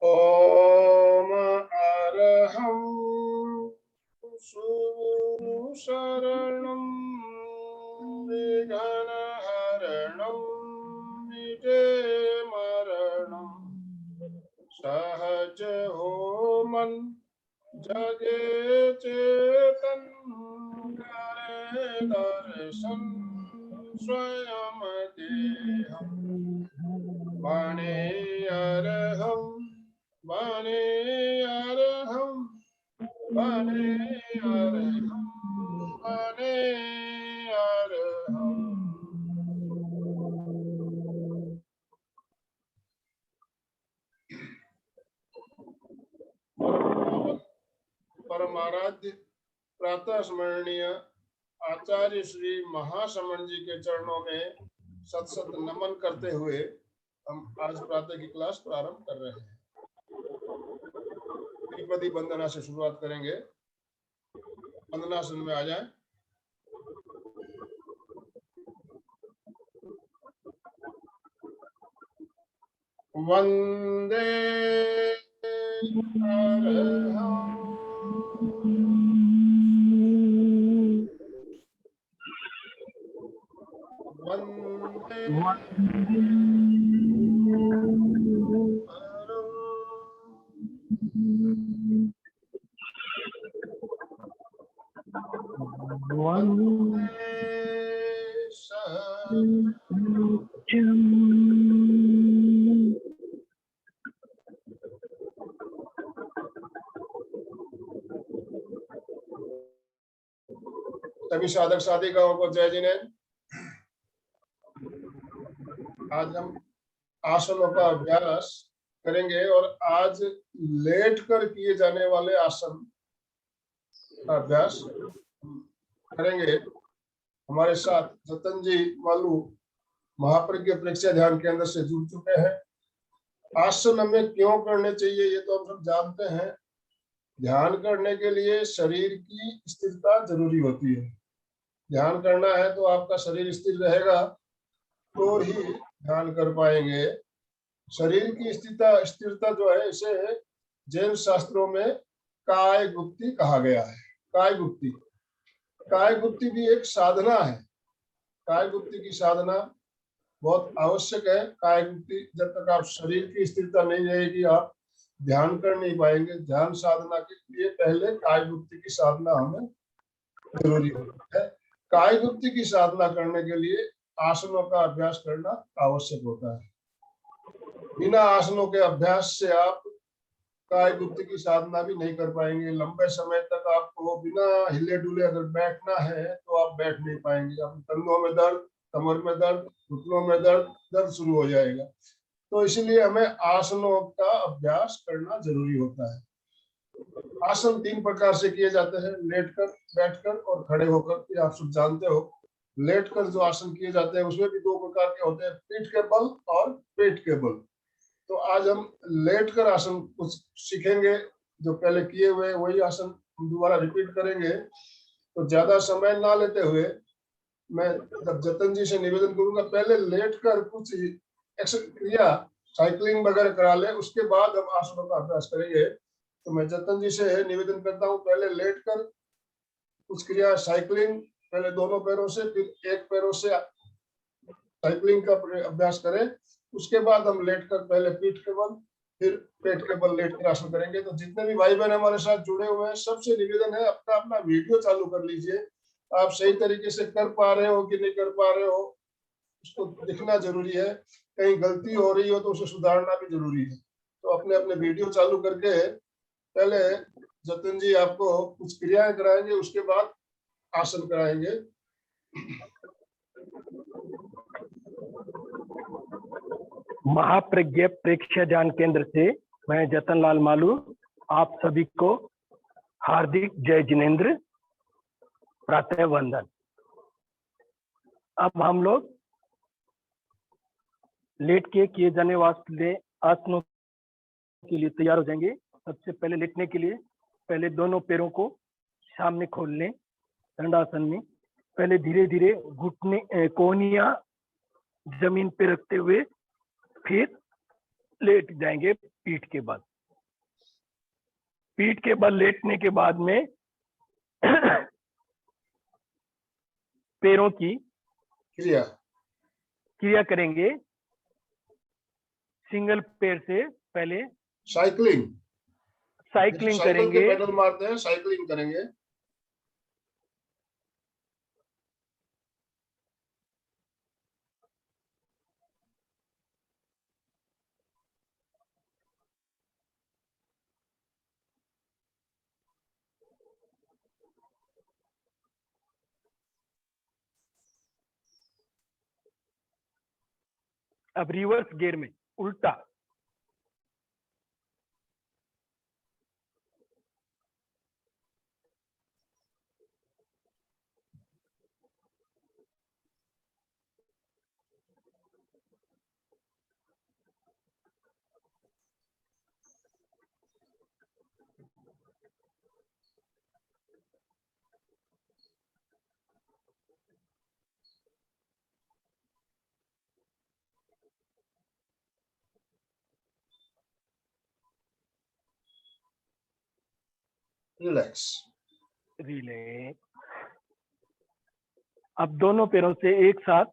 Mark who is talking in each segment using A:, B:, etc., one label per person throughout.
A: ओम अरहं शरणं विघ्नहरणं मिटे मरणं सहज हो मन जगे चेतन करे दर्शन स्वयं देहं वाणी अरहं वाणी अरहं वाणी अरहं वाणी अरहं। परमाराध्य प्रातः स्मरणीय आचार्य श्री महासमण जी के चरणों में सत सत नमन करते हुए हम आज प्रातः की क्लास प्रारंभ कर रहे हैं। त्रिपदी वंदना से शुरुआत करेंगे। वंदनासन में आ जाए। वंदे सभी साधक साधिकाओं को जय जिनेन्द्र। आज हम आसनों का अभ्यास करेंगे और आज लेट कर किए जाने वाले आसन का अभ्यास करेंगे। हमारे साथ जतन जी मालू महाप्रज्ञ प्रेक्षक ध्यान केंद्र से जुड़ चुके हैं। आसन हमें क्यों करने चाहिए ये तो हम सब जानते हैं। ध्यान करने के लिए शरीर की स्थिरता जरूरी होती है। ध्यान करना है तो आपका शरीर स्थिर रहेगा तो ही ध्यान कर पाएंगे। शरीर की स्थिरता जो है इसे जैन शास्त्रों में काय गुप्ति कहा गया है। काय गुप्ति भी एक साधना है। काय गुप्ति की साधना बहुत आवश्यक है। काय गुप्ति जब तक आप शरीर की स्थिरता नहीं रहेगी आप ध्यान कर नहीं पाएंगे। ध्यान साधना के लिए पहले काय गुप्ति की साधना हमें जरूरी होती है। काय गुप्ति की साधना करने के लिए आसनों का अभ्यास करना आवश्यक होता है। बिना आसनों के अभ्यास से आप काय गुप्ति की साधना भी नहीं कर पाएंगे। लंबे समय तक आपको बिना हिले डुले अगर बैठना है तो आप बैठ नहीं पाएंगे। आप कंधों में दर्द, कमर में दर्द, घुटनों में दर्द शुरू हो जाएगा। तो इसलिए हमें आसनों का अभ्यास करना जरूरी होता है। आसन 3 प्रकार से किए जाते हैं, लेटकर, बैठकर और खड़े होकर। ये आप सब जानते हो। लेटकर जो आसन किए जाते हैं उसमें भी 2 प्रकार के होते हैं, पीठ के बल और पेट के बल। तो आज हम लेटकर आसन कुछ सीखेंगे। जो पहले किए हुए वही आसन हम दोबारा रिपीट करेंगे। तो ज्यादा समय ना लेते हुए मैं जतन जी से निवेदन करूंगा पहले लेटकर कुछ क्रिया साइकिलिंग वगैरह करा ले, उसके बाद हम आसनों का अभ्यास करेंगे। तो मैं जतन जी से निवेदन करता हूँ पहले लेटकर कुछ क्रिया साइकिलिंग, पहले दोनों पैरों से फिर एक पैरों से साइकिलिंग का अभ्यास करें। उसके बाद हम लेटकर पहले पीठ के बल फिर पेट के बल लेटकर आसन करेंगे। तो जितने भी भाई बहन हमारे साथ जुड़े हुए हैं सबसे निवेदन है अपना अपना वीडियो चालू कर लीजिए। आप सही तरीके से कर पा रहे हो कि नहीं कर पा रहे हो उसको दिखना जरूरी है। कहीं गलती हो रही हो तो उसे सुधारना भी जरूरी है। तो अपने अपने वीडियो चालू करके पहले जतन जी आपको कुछ क्रियाएं कराएंगे, उसके बाद आसन कराएंगे।
B: महाप्रज्ञ प्रेक्षक ध्यान केंद्र से मैं जतन लाल मालू आप सभी को हार्दिक जय जिनेन्द्र, प्रातः वंदन। अब हम लोग लेट के किए जाने वाले आसनों के लिए तैयार हो जाएंगे। सबसे पहले लेटने के लिए पहले दोनों पैरों को सामने खोल लें दंडासन में। पहले धीरे धीरे घुटने कोहनियां जमीन पे रखते हुए फिर लेट जाएंगे पीठ के बाद। पीठ के बल लेटने के बाद में पैरों की
A: क्रिया
B: क्रिया करेंगे। सिंगल पैर से पहले
A: साइकिलिंग,
B: साइकिलिंग
A: साइकिल के
B: करेंगे।
A: पेडल मारते हैं, साइकिलिंग करेंगे।
B: अब रिवर्स गियर में उल्टा,
A: रिलैक्स।
B: रिले। अब दोनों पैरों से एक साथ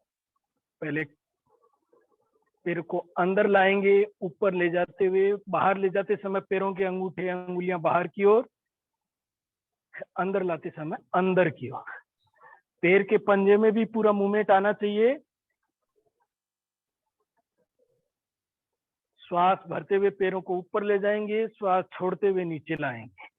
B: पहले पैर को अंदर लाएंगे, ऊपर ले जाते हुए, बाहर ले जाते समय पैरों के अंगूठे अंगुलियां बाहर की ओर, अंदर लाते समय अंदर की ओर। पैर के पंजे में भी पूरा मूवमेंट आना चाहिए। श्वास भरते हुए पैरों को ऊपर ले जाएंगे, श्वास छोड़ते हुए नीचे लाएंगे।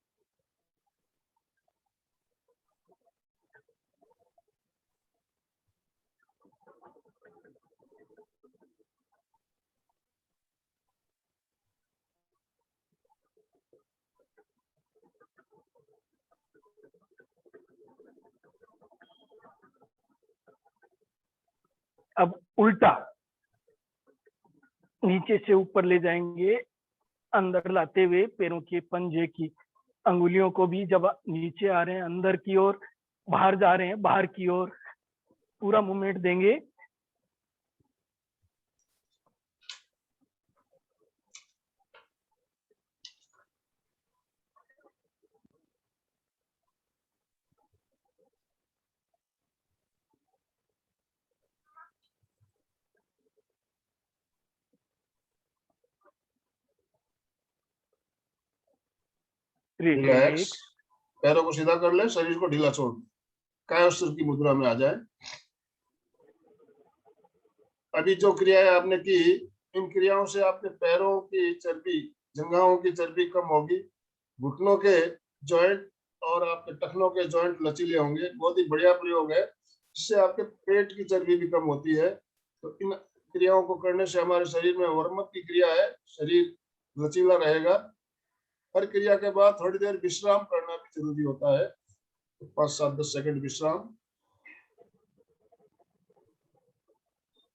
B: अब उल्टा, नीचे से ऊपर ले जाएंगे, अंदर लाते हुए पैरों के पंजे की अंगुलियों को भी, जब नीचे आ रहे हैं अंदर की ओर, बाहर जा रहे हैं बाहर की ओर, पूरा मूवमेंट देंगे।
A: रिलैक्स।
B: रिलैक्स।
A: पैरों को सीधा कर ले, शरीर को ढीला छोड़, कायोस्त्र की मुद्रा में आ जाए। अभी जो क्रियाएं आपने की, इन क्रियाओं से आपके पैरों की चर्बी, जंघाओं की चर्बी कम होगी, घुटनों के जॉइंट और आपके टखनों के जॉइंट लचीले होंगे। बहुत ही बढ़िया प्रयोग है, इससे आपके पेट की चर्बी भी कम होती है। तो इन क्रियाओं को करने से हमारे शरीर में वर्मअप की क्रिया है, शरीर लचीला रहेगा। हर क्रिया के बाद थोड़ी देर विश्राम करना भी जरूरी होता है, तो 5-7-10 सेकंड विश्राम।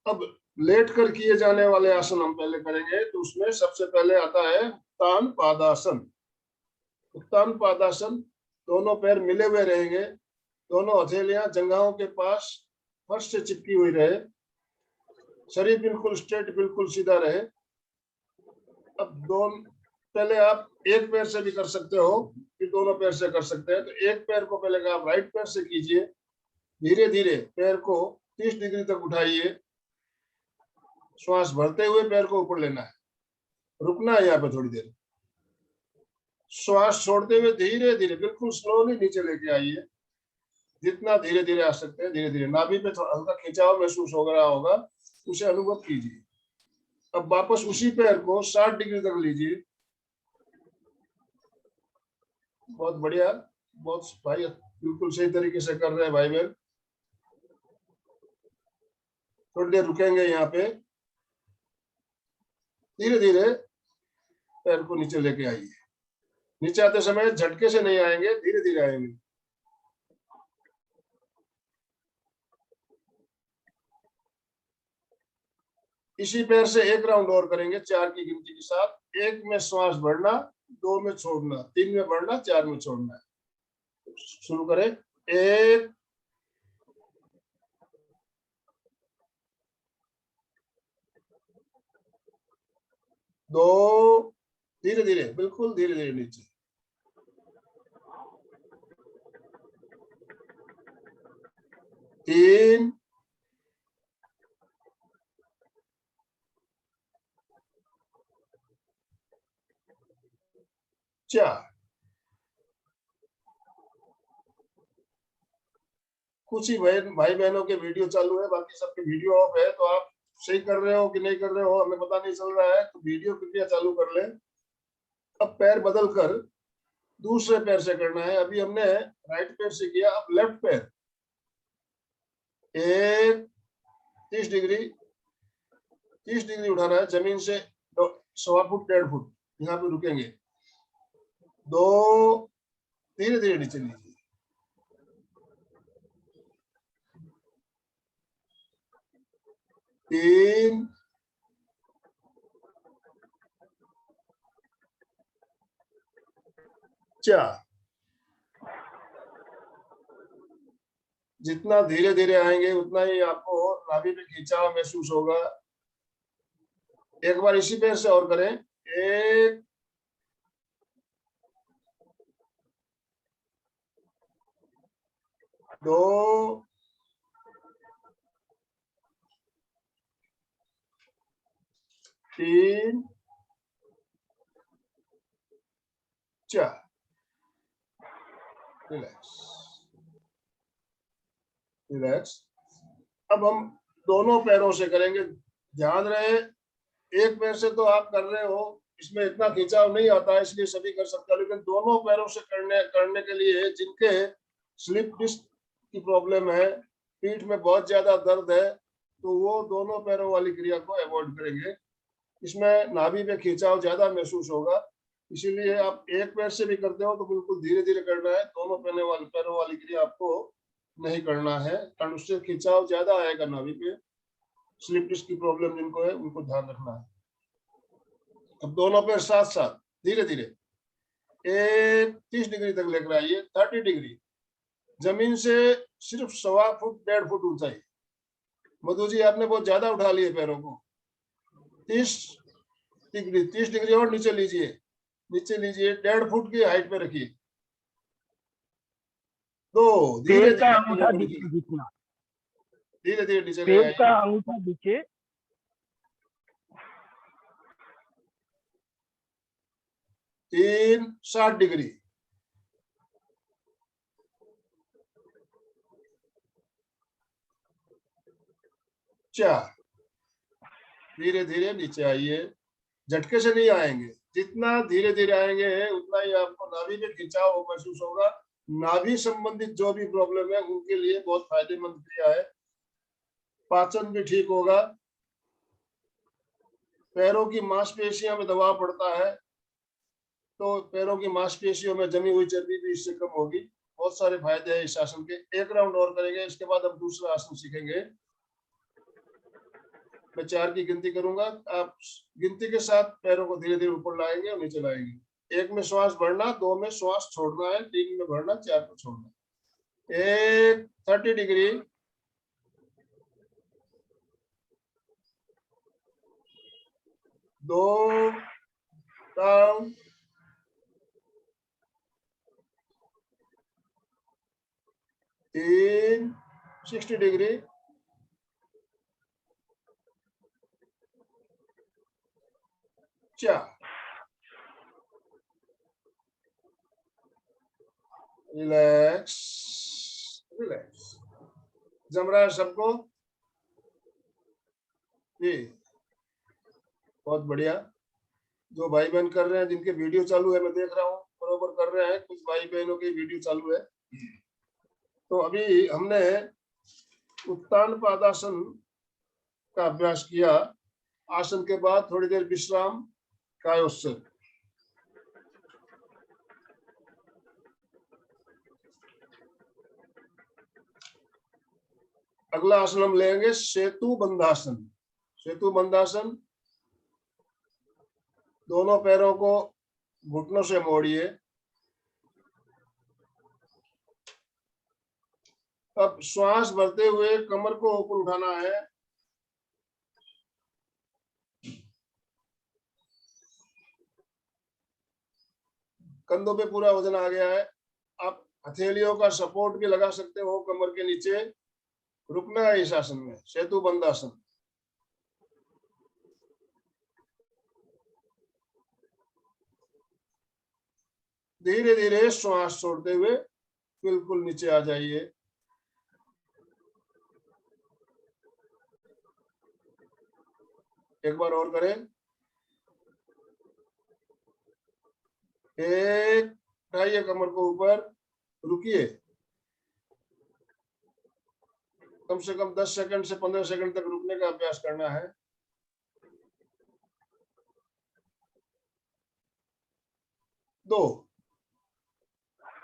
A: अब लेट कर किए जाने वाले आसन हम पहले करेंगे, तो उसमें सबसे पहले आता है उत्तान पादासन। उत्तान पादासन, दोनों पैर मिले हुए रहेंगे, दोनों हथेलियां जंघाओं के पास फर्श से चिपकी हुई रहे, शरीर बिल्कुल स्ट्रेट, बिल्कुल सीधा रहे। अब दोनों, पहले आप एक पैर से भी कर सकते हो, फिर दोनों पैर से कर सकते हैं। तो एक पैर को पहले आप राइट पैर से कीजिए, धीरे धीरे पैर को 30 डिग्री तक उठाइए, श्वास भरते हुए पैर को ऊपर लेना है, रुकना है यहाँ पे थोड़ी देर, श्वास छोड़ते हुए धीरे धीरे बिल्कुल स्लोली नीचे लेके आइए, जितना धीरे धीरे आ सकते हैं धीरे धीरे। नाभि पे हल्का खिंचाव महसूस हो रहा होगा, उसे अनुभव कीजिए। अब वापस उसी पैर को 60 डिग्री तक लीजिए। बहुत बढ़िया, बहुत भाई बिल्कुल सही तरीके से कर रहे हैं भाई बहन। थोड़ी देर रुकेंगे यहाँ पे, धीरे धीरे पैर को नीचे लेके आइए। नीचे आते समय झटके से नहीं आएंगे, धीरे धीरे आएंगे। इसी पैर से एक राउंड और करेंगे 4 की गिनती के साथ। 1 में श्वास भरना, 2 में छोड़ना, 3 में भरना, 4 में छोड़ना है। शुरू करें। 1, 2, धीरे धीरे, बिल्कुल धीरे धीरे नीचे, 3 4। कुछ ही भाई बहनों के वीडियो चालू है, बाकी सबके वीडियो ऑफ है, तो आप सही कर रहे हो कि नहीं कर रहे हो हमें पता नहीं चल रहा है, तो वीडियो कृपया चालू कर ले। अब पैर बदल कर दूसरे पैर से करना है। अभी हमने राइट पैर से किया, अब लेफ्ट पैर। 1 30 डिग्री, 30 डिग्री उठाना है जमीन से, 1.25 फुट 1.5 फुट, यहाँ पे रुकेंगे। 2 धीरे धीरे नीचे लीजिए। 3 4। जितना धीरे धीरे आएंगे उतना ही आपको नाभि पे खिंचाव महसूस होगा। एक बार इसी पैर से और करें। 1 2 3 4। Relax relax. अब हम दोनों पैरों से करेंगे। ध्यान रहे, एक पैर से तो आप कर रहे हो, इसमें इतना खिंचाव नहीं आता है, इसलिए सभी कर सकते हैं, लेकिन दोनों पैरों से करने के लिए जिनके स्लिप डिस्क की प्रॉब्लम है, पीठ में बहुत ज्यादा दर्द है, तो वो दोनों पैरों वाली क्रिया को अवॉइड करेंगे। इसमें नाभि में खिंचाव ज्यादा महसूस होगा, इसीलिए आप एक पैर से भी करते हो तो बिल्कुल धीरे धीरे करना है। दोनों पैरों वाली क्रिया आपको नहीं करना है, कारण उससे खिंचाव ज्यादा आएगा नाभि पे। स्लिप डिस्क की प्रॉब्लम जिनको है उनको ध्यान रखना है। अब दोनों पैर साथ साथ धीरे धीरे 30 डिग्री तक लेकर आइए। 30 डिग्री, जमीन से सिर्फ 1.25 फुट 1.5 फुट ऊंचाई। मधु जी आपने बहुत ज्यादा उठा लिए पैरों को। 30 डिग्री, 30 डिग्री और नीचे लीजिए, नीचे लीजिए, 1.5 फुट की हाइट पे रखिए। 2 धीरे
B: पेड़ का अंगूठा
A: धीरे
B: जितना,
A: धीरे धीरे नीचे ले
B: पेड़
A: आइए।
B: का अंगूठा नीचे।
A: 3 60 डिग्री। 4 धीरे धीरे नीचे आइए, झटके से नहीं आएंगे, जितना धीरे धीरे आएंगे उतना ही आपको नाभि में खिंचाव महसूस होगा। नाभि संबंधित जो भी प्रॉब्लम है उनके लिए बहुत फायदेमंद क्रिया है। पाचन भी ठीक होगा, पैरों की मांसपेशियों में दबाव पड़ता है तो पैरों की मांसपेशियों में जमी हुई चर्बी भी इससे कम होगी। बहुत सारे फायदे हैं इस आसन के। एक राउंड और करेंगे, इसके बाद हम दूसरा आसन सीखेंगे। मैं 4 की गिनती करूंगा, आप गिनती के साथ पैरों को धीरे धीरे ऊपर लाएंगे और नीचे लाएंगे। 1 में श्वास भरना, 2 में श्वास छोड़ना है, 3 में भरना, 4 में छोड़ना। 1 30 degree, 2 down, 3 60 degree, 4 relax relax. जम रहा है सबको जी? बहुत बढ़िया। जो भाई बहन कर रहे हैं, जिनके वीडियो चालू है, मैं देख रहा हूँ बरोबर कर रहे हैं, कुछ भाई बहनों की वीडियो चालू है। तो अभी हमने उत्तान पादासन का अभ्यास किया। आसन के बाद थोड़ी देर विश्राम, कायोत्सर्ग। अगला आसन हम लेंगे सेतु बंधासन। सेतु बंधासन, दोनों पैरों को घुटनों से मोड़िए। अब श्वास भरते हुए कमर को ऊपर उठाना है। कंधों पे पूरा वजन आ गया है। आप हथेलियों का सपोर्ट भी लगा सकते हो कमर के नीचे, रुकना है इस आसन में, सेतु बंद आसन। धीरे धीरे श्वास छोड़ते हुए बिल्कुल नीचे आ जाइए। एक बार और करें। एक, उठाइए कमर को ऊपर, रुकिए। कम से कम 10 सेकंड से 15 सेकंड तक रुकने का अभ्यास करना है। दो,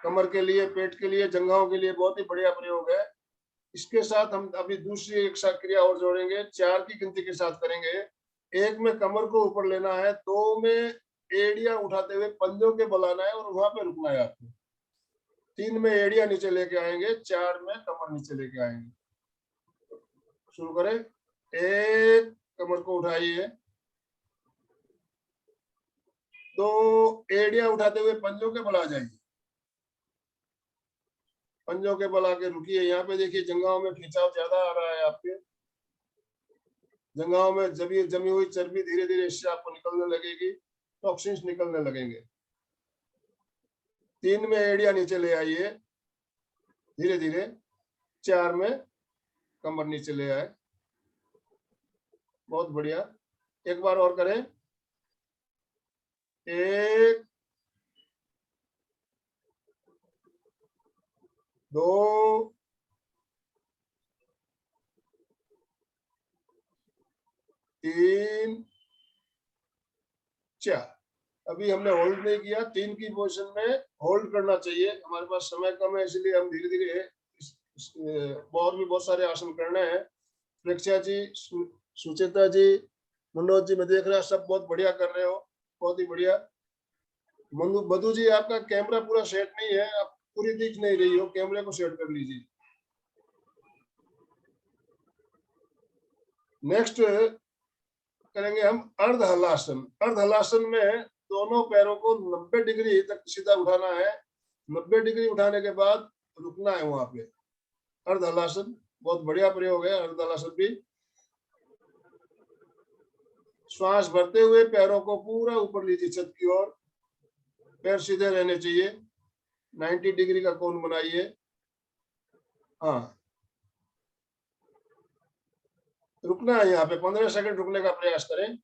A: कमर के लिए, पेट के लिए, जंघाओं के लिए बहुत ही बढ़िया प्रयोग है। इसके साथ हम अभी दूसरी एक क्रिया और जोड़ेंगे, 4 की गिनती के साथ करेंगे। 1 में कमर को ऊपर लेना है, 2 में एड़ियां उठाते हुए पंजों के बल आना है और वहां पे रुकना है आपको। 3 में एड़ियां नीचे लेके आएंगे, 4 में कमर नीचे लेके आएंगे। शुरू करें। 1, कमर को उठाइए। 2, एड़ियां उठाते हुए पंजों के बल आ जाइए। पंजों के बल आके रुकिए। यहाँ पे देखिए जंघाओं में खिंचाव ज्यादा आ रहा है आपके। जंघाओं में जमी हुई चर्बी धीरे धीरे इससे आपको निकलने लगेगी, टॉक्सिन्स निकलने लगेंगे। 3 में एड़ियां नीचे ले आइए धीरे धीरे। 4 में कमर नीचे ले आए। बहुत बढ़िया। एक बार और करें। 1, 2, 3, 4। अभी हमने होल्ड नहीं किया। 3 की पोजीशन में होल्ड करना चाहिए। हमारे पास समय कम है, इसलिए हम धीरे धीरे और भी बहुत सारे आसन करने हैं। प्रेक्षा जी, सुचेता जी, मनोज जी, मैं देख रहा सब बहुत बढ़िया कर रहे हो, बहुत ही बढ़िया। मधु जी, आपका कैमरा पूरा सेट नहीं है, आप पूरी दिख नहीं रही हो, कैमरे को सेट कर लीजिए। नेक्स्ट करेंगे हम अर्ध हलासन। अर्ध हलासन में दोनों पैरों को 90 डिग्री तक सीधा उठाना है। 90 डिग्री उठाने के बाद रुकना है वहां पे। अर्ध हलासन बहुत बढ़िया प्रयोग है। अर्ध हलासन भी श्वास भरते हुए पैरों को पूरा ऊपर लीजिए छत की ओर। पैर सीधे रहने चाहिए। 90 डिग्री का कोण बनाइए। हाँ, रुकना है यहाँ पे। 15 सेकंड रुकने का प्रयास करें।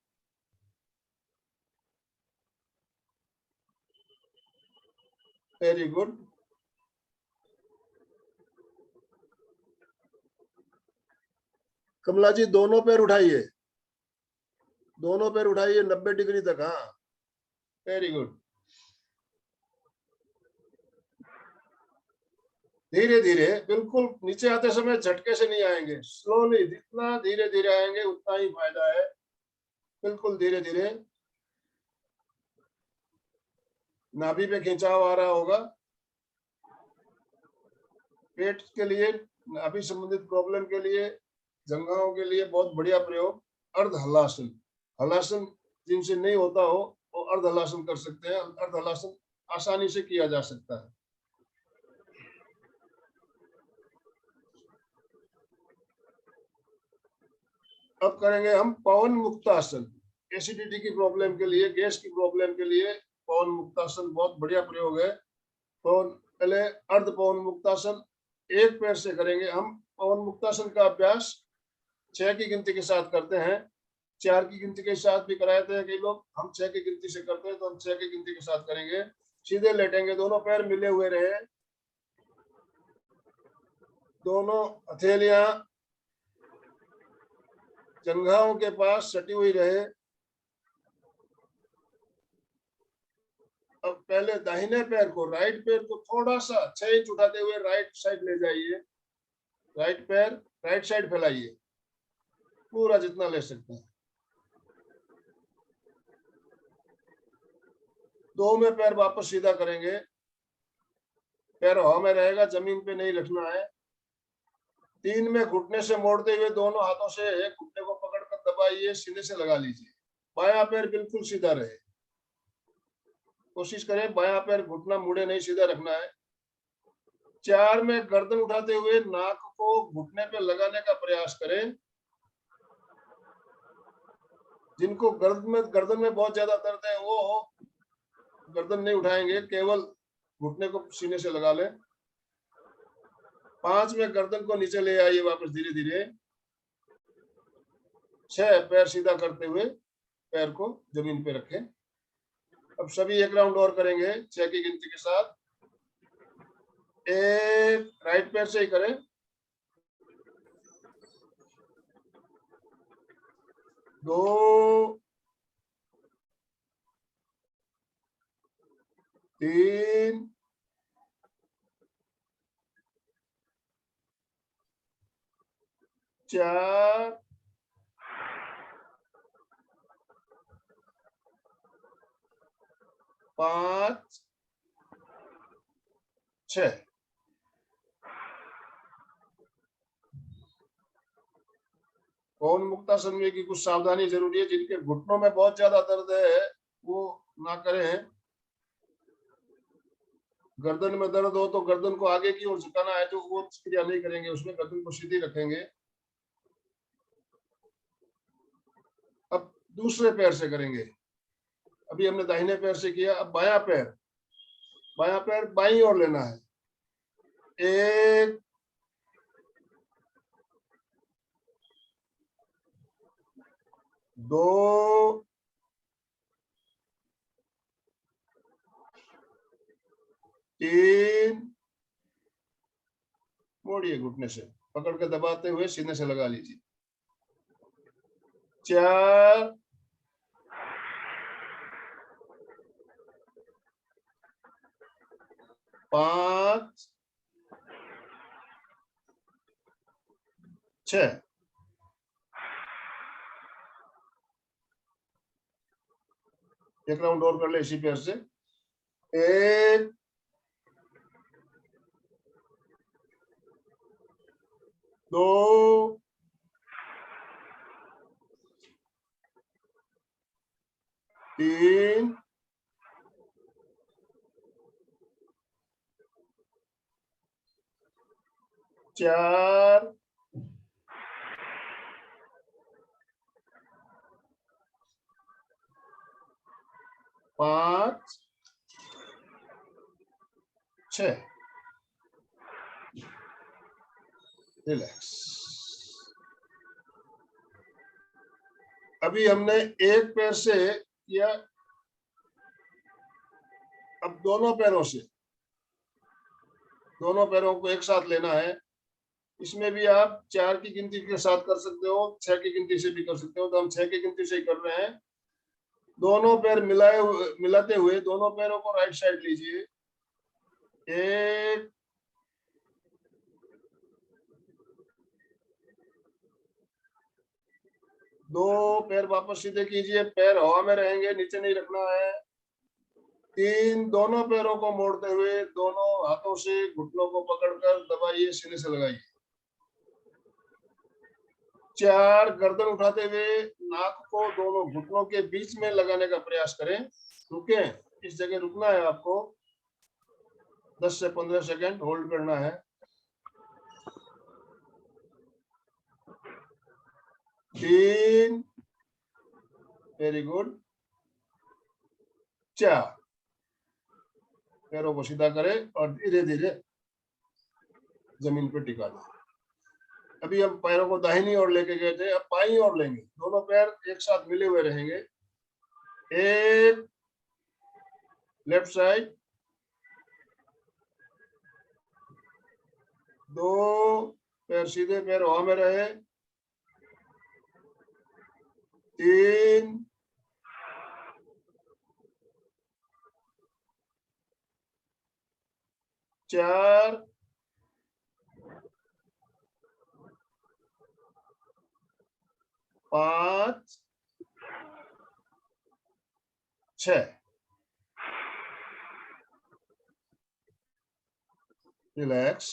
A: Very good. कमला जी, दोनों पैर उठाइए, दोनों पैर उठाइए 90 डिग्री तक। हाँ, वेरी गुड। धीरे धीरे, बिल्कुल नीचे आते समय झटके से नहीं आएंगे, स्लोली, जितना धीरे धीरे आएंगे उतना ही फायदा है। बिल्कुल धीरे धीरे। नाभि पे खिंचाव आ रहा होगा। पेट के लिए, नाभि संबंधित प्रॉब्लम के लिए, जंघाओं के लिए बहुत बढ़िया प्रयोग अर्ध हलासन। हलासन जिनसे नहीं होता हो वो अर्ध हलासन कर सकते हैं। अर्ध हलासन आसानी से किया जा सकता है। अब करेंगे हम पवन मुक्तासन। एसिडिटी की प्रॉब्लम के लिए, गैस की प्रॉब्लम के लिए पवन मुक्तासन बहुत बढ़िया प्रयोग है। पवन, पहले अर्ध पवन मुक्तासन एक पैर से करेंगे हम। पवन मुक्तासन का अभ्यास 6 की गिनती के साथ करते हैं। 4 की गिनती के साथ भी कराए थे कई लोग, हम 6 की गिनती से करते हैं, तो हम 6 की गिनती के साथ करेंगे। सीधे लेटेंगे, दोनों पैर मिले हुए रहे, दोनों हथेलियां जंघाओं के पास सटी हुई रहे। अब पहले दाहिने पैर को, राइट पैर को थोड़ा सा 6 इंच उठाते हुए राइट साइड ले जाइए। राइट पैर राइट साइड फैलाइए, पूरा जितना ले सकते हैं। 2 में पैर वापस सीधा करेंगे। पैर हवा में रहेगा, जमीन पे नहीं रखना है। 3 में घुटने से मोड़ते हुए दोनों हाथों से घुटने को पकड़कर दबाइए, सीने से लगा लीजिए। बायां पैर बिल्कुल सीधा रहे। कोशिश करें बायां पैर घुटना मुड़े नहीं, सीधा रखना है। 4 में गर्दन उठाते हुए नाक को घुटने पे लगाने का प्रयास करें। जिनको गर्दन में बहुत ज्यादा दर्द है वो गर्दन नहीं उठाएंगे, केवल घुटने को सीने से लगा लें। 5 में गर्दन को नीचे ले आइए वापस धीरे धीरे। 6 पैर सीधा करते हुए पैर को जमीन पे रखें। अब सभी एक राउंड और करेंगे 6 की गिनती के साथ। एक राइट पैर से ही करें। 2 3 4 5 6। पवन मुक्तासन में की कुछ सावधानी जरूरी है। जिनके घुटनों में बहुत ज्यादा दर्द है वो ना करें। गर्दन में दर्द हो तो गर्दन को आगे की ओर झुकाना है, जो वो क्रिया नहीं करेंगे, उसमें गर्दन को सीधी रखेंगे। अब दूसरे पैर से करेंगे। अभी हमने दाहिने पैर से किया, अब बायां पैर बाईं ओर लेना है। 1 2 3 मोड़िए घुटने से, पकड़ के दबाते हुए सीने से लगा लीजिए। 4 5 6। एक राउंड और कर ले इसी पैर से। 1 2 3 4 5 6। रिलैक्स। अभी हमने एक पैर से किया, अब दोनों पैरों को एक साथ लेना है। इसमें भी आप 4 की गिनती के साथ कर सकते हो, 6 की गिनती से भी कर सकते हो। तो हम 6 की गिनती से ही कर रहे हैं। दोनों पैर मिलाते हुए दोनों पैरों को राइट साइड लीजिए। 1 2 पैर वापस सीधे कीजिए, पैर हवा में रहेंगे, नीचे नहीं रखना है। 3 दोनों पैरों को मोड़ते हुए दोनों हाथों से घुटनों को पकड़कर दबाइए, सीने से लगाइए। 4 गर्दन उठाते हुए नाक को दोनों घुटनों के बीच में लगाने का प्रयास करें। रुके, इस जगह रुकना है आपको। 10 से 15 सेकंड होल्ड करना है। 3 वेरी गुड। 4 पैरों को सीधा करें और धीरे धीरे जमीन पर टिका दें। अभी हम पैरों को दाहिनी ओर लेके गए थे, अब बाईं ओर लेंगे। दोनों पैर एक साथ मिले हुए रहेंगे। 1 लेफ्ट साइड, 2 पैर सीधे, पैर हवा में रहे। 3 4 5 6। रिलैक्स।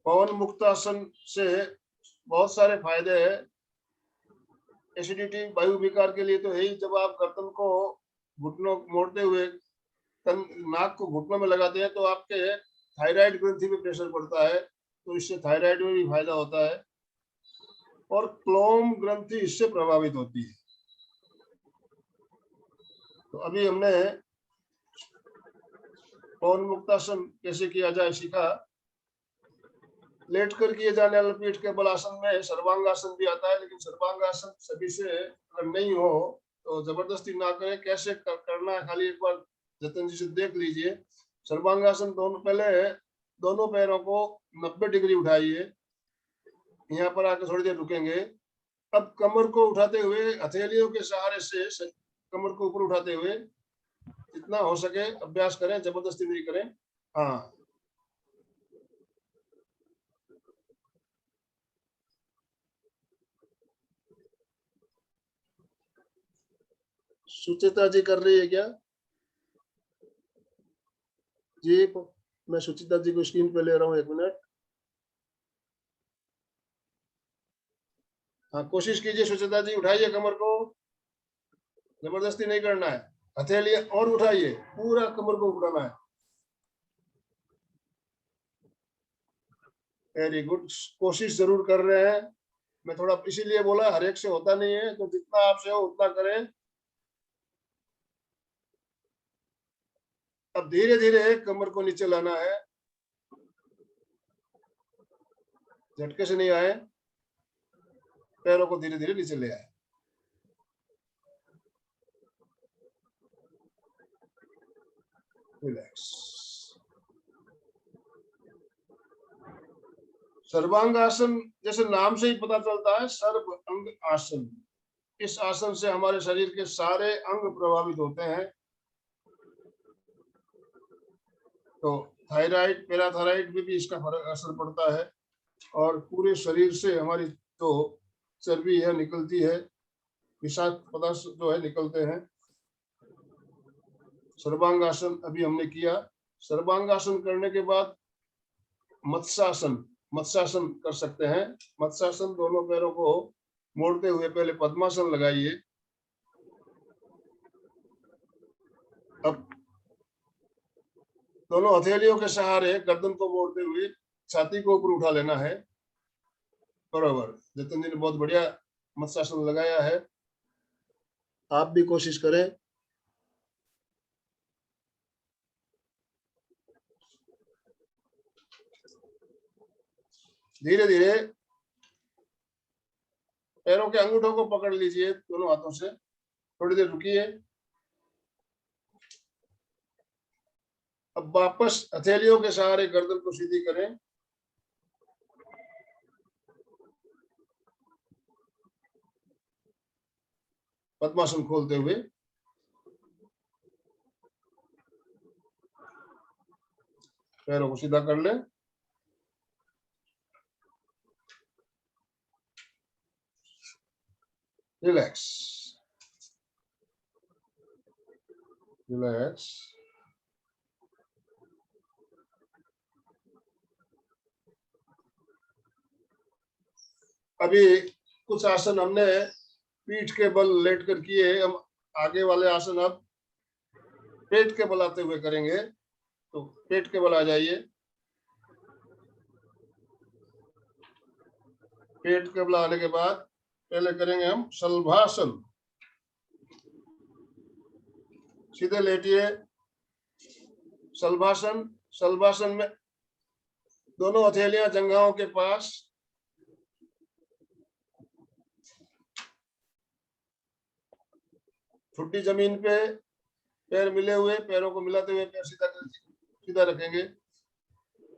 A: पवन मुक्तासन से बहुत सारे फायदे हैं। एसिडिटी, वायु विकार के लिए तो यही, जब आप गर्दन को घुटनों मोड़ते हुए नाक को घुटनों में लगाते हैं तो आपके थायराइड ग्रंथि पे प्रेशर पड़ता है, तो इससे थायराइड में भी फायदा होता है, और क्लोम ग्रंथि इससे प्रभावित होती है। तो अभी हमने पवन मुक्तासन कैसे किया जाए सीखा। लेट कर किए जाने वाले पीठ के बल आसन में सर्वांगासन भी आता है, लेकिन सर्वांगासन सभी से अगर नहीं हो तो जबरदस्ती ना करें। कैसे करना है खाली एक बार जतन जी से देख लीजिए। सर्वांगासन पहले दोनों पैरों को 90 डिग्री उठाइए, यहाँ पर आकर थोड़ी देर रुकेंगे। अब कमर को उठाते हुए हथेलियों के सहारे से कमर को ऊपर उठाते हुए जितना हो सके अभ्यास करें, जबरदस्ती नहीं करें। हाँ, सुचिता जी कर रही है क्या जी? मैं सुचिता जी को स्क्रीन पे ले रहा हूँ, 1 मिनट। हाँ, कोशिश कीजिए सुचिता जी, उठाइए कमर को, जबरदस्ती नहीं करना है। हथेली और उठाइए, पूरा कमर को उठाना है। वेरी गुड, कोशिश जरूर कर रहे हैं। मैं थोड़ा इसीलिए बोला, हर एक से होता नहीं है, तो जितना आपसे हो उतना करें। अब धीरे धीरे कमर को नीचे लाना है, झटके से नहीं आए। पैरों को धीरे धीरे नीचे ले आए। रिलैक्स। सर्वांगासन जैसे नाम से ही पता चलता है, सर्व अंग आसन। इस आसन से हमारे शरीर के सारे अंग प्रभावित होते हैं। तो थायराइड, पैराथायराइड में भी इसका असर पड़ता है, और पूरे शरीर से हमारी जो चर्बी है निकलती है, विषाक्त पदार्थ जो है निकलते हैं। सर्वांगासन अभी हमने किया। सर्वांगासन करने के बाद मत्स्यासन कर सकते हैं। मत्स्यासन दोनों पैरों को मोड़ते हुए पहले पद्मासन लगाइए। अब दोनों हथेलियों के सहारे गर्दन को मोड़ते हुए छाती को ऊपर उठा लेना है। बराबर, जतन जी ने बहुत बढ़िया मत्स्यासन लगाया है, आप भी कोशिश करें। धीरे धीरे पैरों के अंगूठों को पकड़ लीजिए दोनों हाथों से, थोड़ी देर रुकिए। अब वापस हथेलियों के सहारे गर्दन को सीधी करें। पद्मासन खोलते हुए पैरों को सीधा कर लें। Relax, relax. अभी कुछ आसन हमने पीठ के बल लेट कर किए, हम आगे वाले आसन अब पेट के बल आते हुए करेंगे। तो पेट के बल आ जाइए। पेट के बल आने के बाद पहले करेंगे हम शलभासन। सीधे लेटिए। शलभासन, शलभासन में दोनों हथेलियां जंघाओं के पास, ठुड्डी जमीन पे, पैर मिले हुए, पैरों को मिलाते हुए पैर सीधा रखेंगे।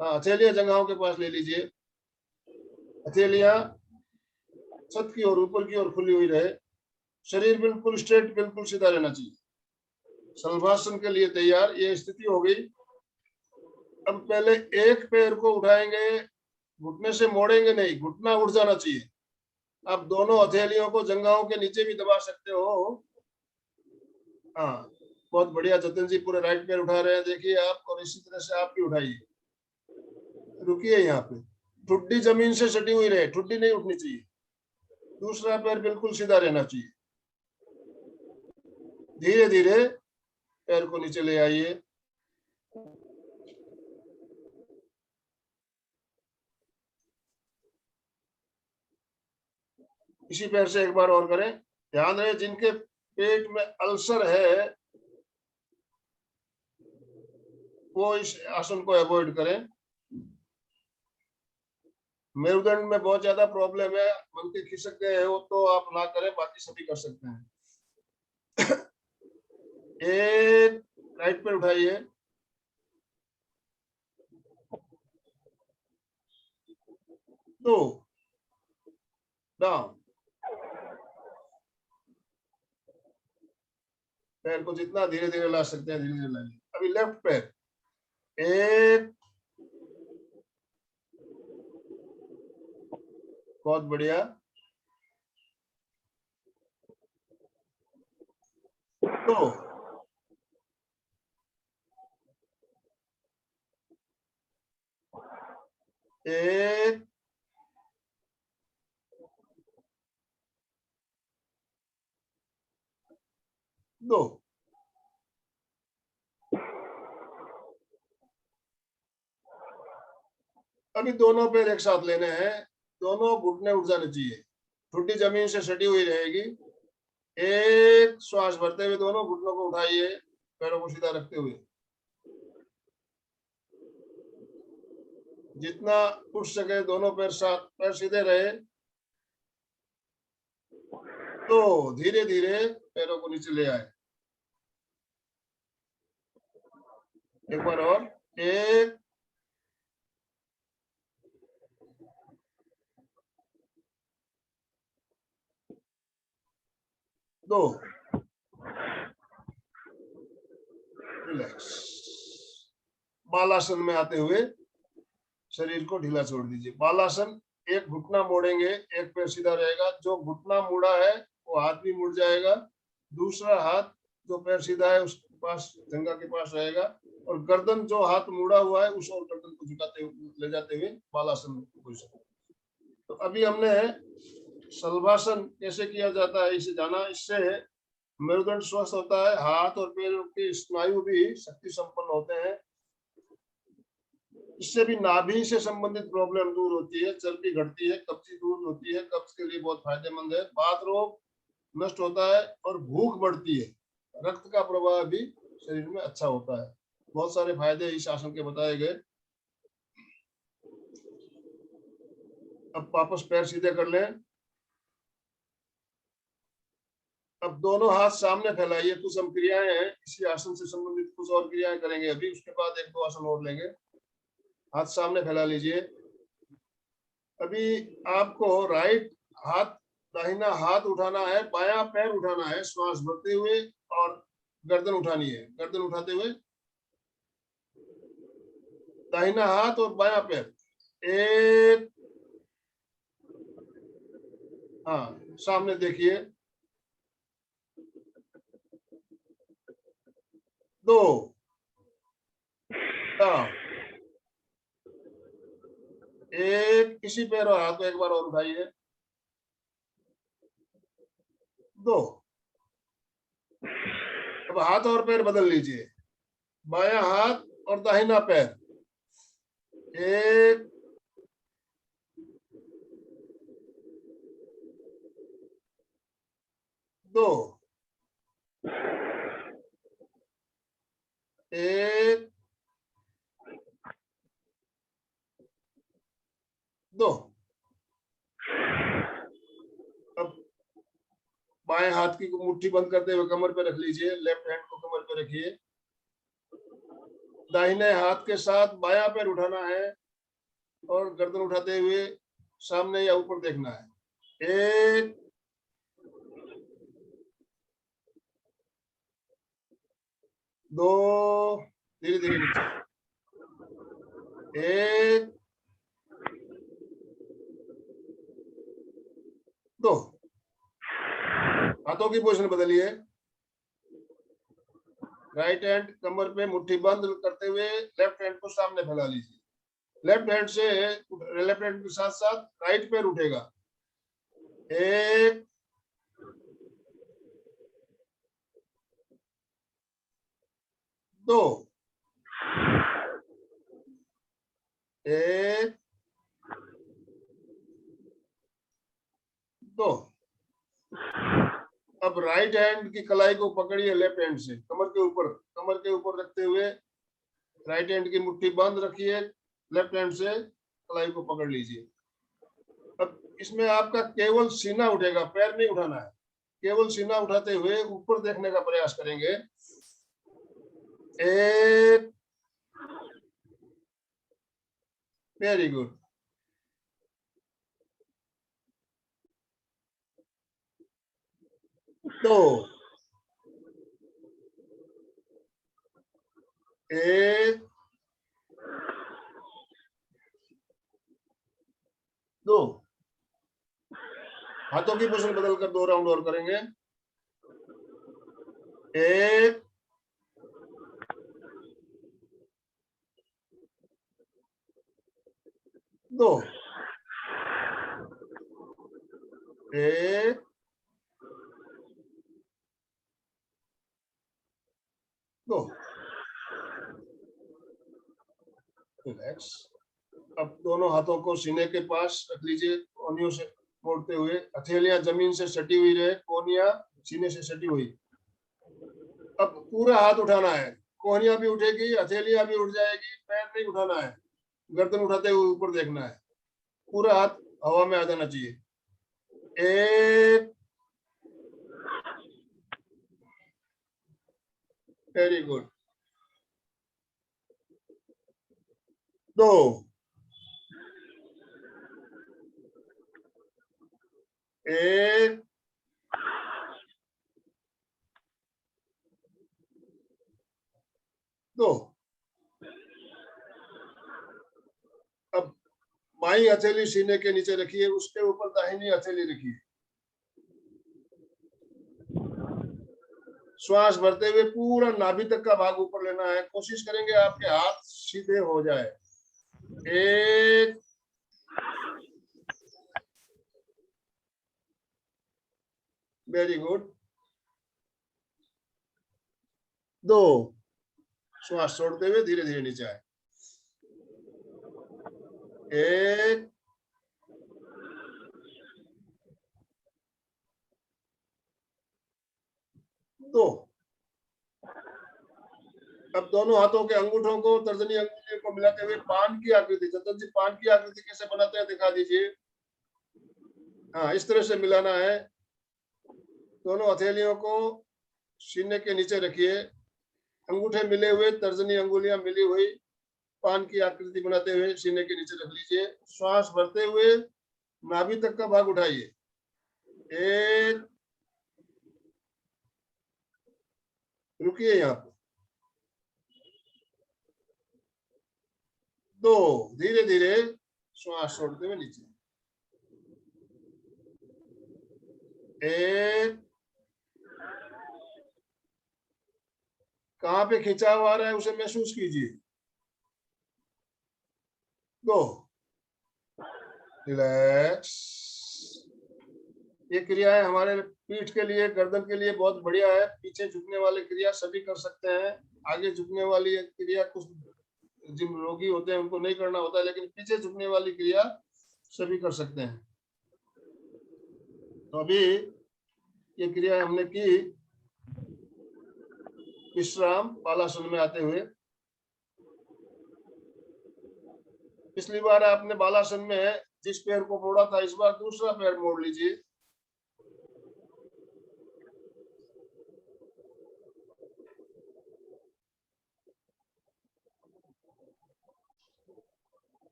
A: हाँ, हथेलियां जंघाओं के पास ले लीजिए। हथेलियां छत की ओर, ऊपर की ओर खुली हुई रहे। शरीर बिल्कुल स्ट्रेट, बिल्कुल सीधा रहना चाहिए। शलभासन के लिए तैयार, ये स्थिति हो गई। अब पहले एक पैर को उठाएंगे, घुटने से मोड़ेंगे नहीं, घुटना उठ जाना चाहिए। आप दोनों हथेलियों को जंघाओं के नीचे भी दबा सकते हो। हाँ, बहुत बढ़िया जतन जी, पूरे राइट पैर उठा रहे हैं, देखिए आप, और इसी तरह से आप भी उठाइए। रुकिए यहाँ पे, ठुड्डी जमीन से सटी हुई रहे, ठुड्डी नहीं उठनी चाहिए। दूसरा पैर बिल्कुल सीधा रहना चाहिए। धीरे धीरे पैर को नीचे ले आइए। इसी पैर से एक बार और करें। ध्यान रहे जिनके पेट में अल्सर है वो इस आसन को अवॉइड करें। मेरुदंड में बहुत ज्यादा प्रॉब्लम है, मन के खिसक गए हो तो आप ना करें, बाकी सभी कर सकते हैं। एक राइट पे उठाइए, 2 डाउन। पैर को जितना धीरे धीरे ला सकते हैं धीरे धीरे लाइए। अभी लेफ्ट पैर, 1, बहुत बढ़िया, 2, 1, 2। अभी दोनों पैर एक साथ लेने हैं, दोनों घुटने उठ जाने चाहिए, ठुड्डी जमीन से सटी हुई रहेगी। एक श्वास भरते हुए दोनों घुटनों को उठाइए, पैरों को सीधा रखते हुए, जितना उठ सके दोनों पैर साथ, पैर सीधे रहे। तो धीरे धीरे पैरों को नीचे ले आए। एक बार और, 1, 2, रिलैक्स। बालासन में आते हुए शरीर को ढीला छोड़ दीजिए। बालासन, एक घुटना मोड़ेंगे, एक पैर सीधा रहेगा। जो घुटना मुड़ा है वो हाथ भी मुड़ जाएगा, दूसरा हाथ जो पैर सीधा है उसके पास, जंघा के पास रहेगा, और गर्दन जो हाथ मुड़ा हुआ है उस और गर्दन को झुकाते हुए ले जाते हुए बालासन पोजीशन। तो अभी हमने शलभासन कैसे किया जाता है इसे जाना। इससे मेरुदंड स्वस्थ होता है, हाथ और पैरों के स्नायु भी शक्ति संपन्न होते हैं। इससे भी नाभि से संबंधित प्रॉब्लम दूर होती है, चर्बी घटती है, कब्जी दूर होती है, कब्ज के लिए बहुत फायदेमंद है, बात रोग नष्ट होता है और भूख बढ़ती है, रक्त का प्रवाह भी शरीर में अच्छा होता है। बहुत सारे फायदे इस आसन के बताए गए। अब वापस पैर सीधे कर लें। अब दोनों हाथ सामने फैलाइए। कुछ हम क्रियाएं हैं इसी आसन से संबंधित, कुछ और क्रियाएं करेंगे अभी, उसके बाद 1-2 आसन और लेंगे। हाथ सामने फैला लीजिए। अभी आपको राइट हाथ, दाहिना हाथ उठाना है, बायां पैर उठाना है, श्वास भरते हुए, और गर्दन उठानी है। गर्दन उठाते हुए दाहिना हाथ और बायां पैर, 1, हाँ सामने देखिए, 2 डाउन, 1, किसी पैर और हाथ को एक बार और उठाइए, 2। अब हाथ और पैर बदल लीजिए, बायां हाथ और दाहिना पैर, 1, 2, 1, 2। अब बाएं हाथ की मुट्ठी बंद करते हुए कमर पे रख लीजिए, लेफ्ट हैंड को कमर पे रखिए। दाहिने हाथ के साथ बायां पैर उठाना है और गर्दन उठाते हुए सामने या ऊपर देखना है, 1, 2, धीरे धीरे नीचे, 1, 2। हाथों की पोजीशन बदलिए। राइट हैंड कमर पे मुट्ठी बंद करते हुए लेफ्ट हैंड को सामने फैला लीजिए। लेफ्ट हैंड से, लेफ्ट हैंड के साथ साथ राइट पैर उठेगा, 1, 2, एक, दो। अब राइट हैंड की कलाई को पकड़िए लेफ्ट हैंड से, कमर के ऊपर रखते हुए राइट हैंड की मुट्ठी बंद रखिए, लेफ्ट हैंड से कलाई को पकड़ लीजिए। अब इसमें आपका केवल सीना उठेगा, पैर नहीं उठाना है। केवल सीना उठाते हुए ऊपर देखने का प्रयास करेंगे। एक, वेरी गुड। दो, एक, दो। हाथों की पोजीशन बदलकर 2 राउंड और करेंगे। एक, दो, एक, दो। रिलैक्स। अब दोनों हाथों को सीने के पास रख लीजिए, कोहनियों से मोड़ते हुए। हथेलियां जमीन से सटी हुई रहे, कोहनियां सीने से सटी हुई। अब पूरा हाथ उठाना है, कोहनियां भी उठेगी, हथेलियां भी उठ जाएगी, पैर नहीं उठाना है, गर्दन उठाते हुए ऊपर देखना है। पूरा हाथ हवा में आ जाना चाहिए। एक, वेरी गुड। दो, एक, दो। अब बाई हथेली सीने के नीचे रखिए, उसके ऊपर दाहिनी हथेली रखिए। श्वास भरते हुए पूरा नाभि तक का भाग ऊपर लेना है। कोशिश करेंगे आपके हाथ सीधे हो जाए। एक, वेरी गुड। दो, श्वास छोड़ते हुए धीरे धीरे नीचे आए। एक, दो। अब दोनों हाथों के अंगूठों को तर्जनी अंगुलियों को मिलाते हुए पान की आकृति, जतन जी पान की आकृति कैसे बनाते हैं दिखा दीजिए। हाँ, इस तरह से मिलाना है। दोनों हथेलियों को सीने के नीचे रखिए, अंगूठे मिले हुए, तर्जनी अंगुलियां मिली हुई, पान की आकृति बनाते हुए सीने के नीचे रख लीजिए। श्वास भरते हुए नाभि तक का भाग उठाइए। एक, रुकिए यहाँ पे। दो, धीरे धीरे श्वास छोड़ते हुए नीचे। एक, कहाँ पे खिंचाव आ रहा है उसे महसूस कीजिए। दो, रिलैक्स। ये क्रियाएं हमारे पीठ के लिए, गर्दन के लिए बहुत बढ़िया है। पीछे झुकने वाली क्रिया सभी कर सकते हैं। आगे झुकने वाली क्रिया कुछ जिन रोगी होते हैं उनको नहीं करना होता है, लेकिन पीछे झुकने वाली क्रिया सभी कर सकते हैं। तो अभी ये क्रिया हमने की विश्राम बालासन में आते हुए। पिछली बार आपने बालासन में जिस पैर को मोड़ा था, इस बार दूसरा पैर मोड़ लीजिए।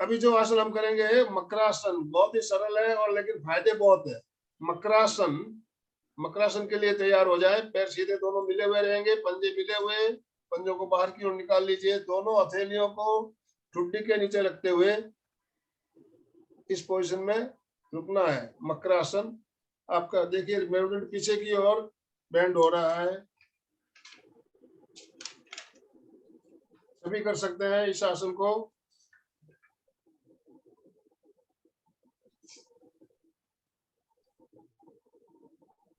A: अभी जो आसन हम करेंगे मकरासन, बहुत ही सरल है और लेकिन फायदे बहुत है। मकरासन, मकरासन के लिए तैयार हो जाए। पैर सीधे दोनों मिले हुए रहेंगे, पंजे मिले हुए, पंजों को बाहर की ओर निकाल लीजिए। दोनों हथेलियों को ठुड्डी के नीचे रखते हुए इस पोजीशन में रुकना है। मकरासन आपका देखिए, मेरुदंड पीछे की ओर बेंड हो रहा है। सभी कर सकते हैं इस आसन को।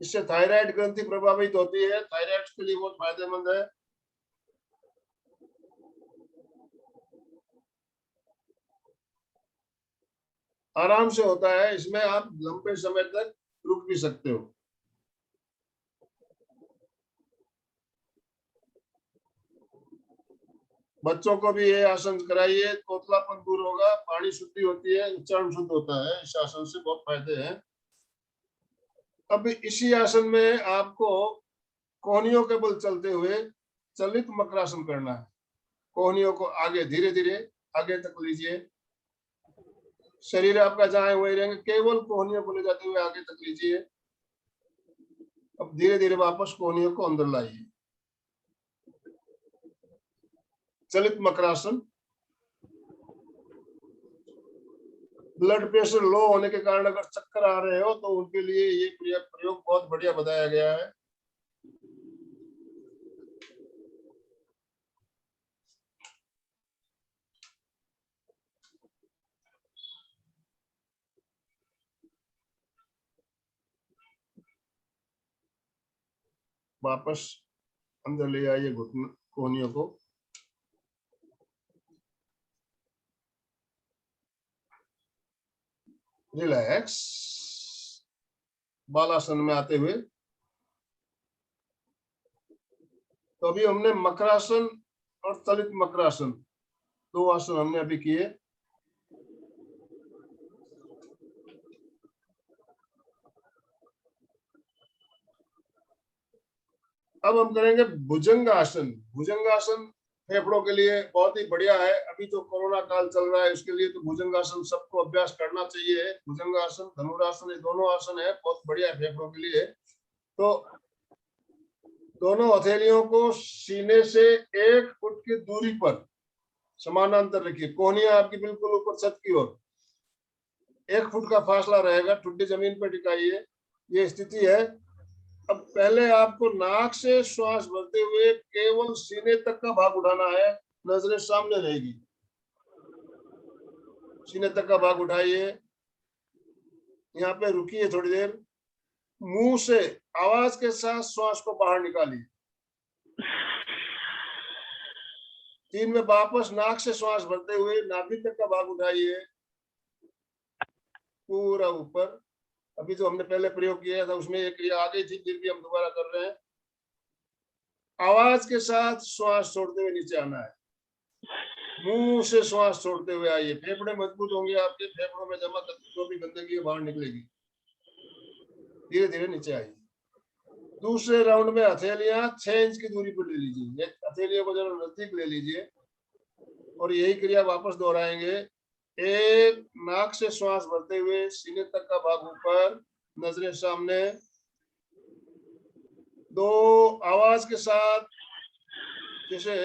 A: इससे थायराइड ग्रंथि प्रभावित होती है, थायराइड के लिए बहुत फायदेमंद है। आराम से होता है, इसमें आप लंबे समय तक रुक भी सकते हो। बच्चों को भी ये आसन कराइए, तोतलापन दूर होगा, पानी शुद्धि होती है, उच्चारण शुद्ध होता है, इस आसन से बहुत फायदे हैं। अब इसी आसन में आपको कोहनियों के बल चलते हुए चलित मकरासन करना है। कोहनियों को आगे धीरे धीरे आगे तक लीजिए, शरीर आपका जहां है वही रहेंगे, केवल कोहनियों को ले जाते हुए आगे तक लीजिए। अब धीरे धीरे वापस कोहनियों को अंदर लाइए। चलित मकरासन। ब्लड प्रेशर लो होने के कारण अगर चक्कर आ रहे हो तो उनके लिए ये प्रयोग बहुत बढ़िया बताया गया है। वापस अंदर ले आइए घुटने कोहनियों को। रिलैक्स। बालासन में आते हुए तो अभी हमने मकरासन और चलित मकरासन दो आसन हमने अभी किए। अब हम करेंगे भुजंगासन। भुजंगासन फेफड़ों के लिए बहुत ही बढ़िया है। अभी जो कोरोना काल चल रहा है उसके लिए तो भुजंगासन सबको अभ्यास करना चाहिए। भुजंगासन, धनुरासन, ये दोनों आसन है, बहुत बढ़िया है फेफड़ों के लिए। तो दोनों हथेलियों को सीने से 1 फुट की दूरी पर समानांतर रखिए। कोहनियां आपकी बिल्कुल ऊपर छत की ओर, 1 फुट का फासला रहेगा। ठुड्डी जमीन पर टिकाइए, ये स्थिति है। अब पहले आपको नाक से श्वास भरते हुए केवल सीने तक का भाग उठाना है, नजरें सामने रहेगी। सीने तक का भाग उठाइए, यहाँ पे रुकिए थोड़ी देर। मुंह से आवाज के साथ श्वास को बाहर निकालिए। 3 में वापस नाक से श्वास भरते हुए नाभि तक का भाग उठाइए, पूरा ऊपर। अभी जो हमने पहले प्रयोग किया था उसमें एक क्रिया आ गई थी, फिर भी हम दोबारा कर रहे हैं। आवाज के साथ श्वास छोड़ते हुए नीचे आना है। मुंह से श्वास छोड़ते हुए आइए। फेफड़े मजबूत होंगे आपके, फेफड़ों में जमा जो भी गंदगी बाहर निकलेगी। धीरे धीरे नीचे आइए। दूसरे राउंड में हथेलियां 6 इंच की दूरी पर ले लीजिए। हथेलियों को जरा नजदीक ले लीजिए और यही क्रिया वापस दोहराएंगे। 1, नाक से श्वास भरते हुए सीने तक का भाग ऊपर, नजरें सामने। 2, आवाज के साथ, जैसे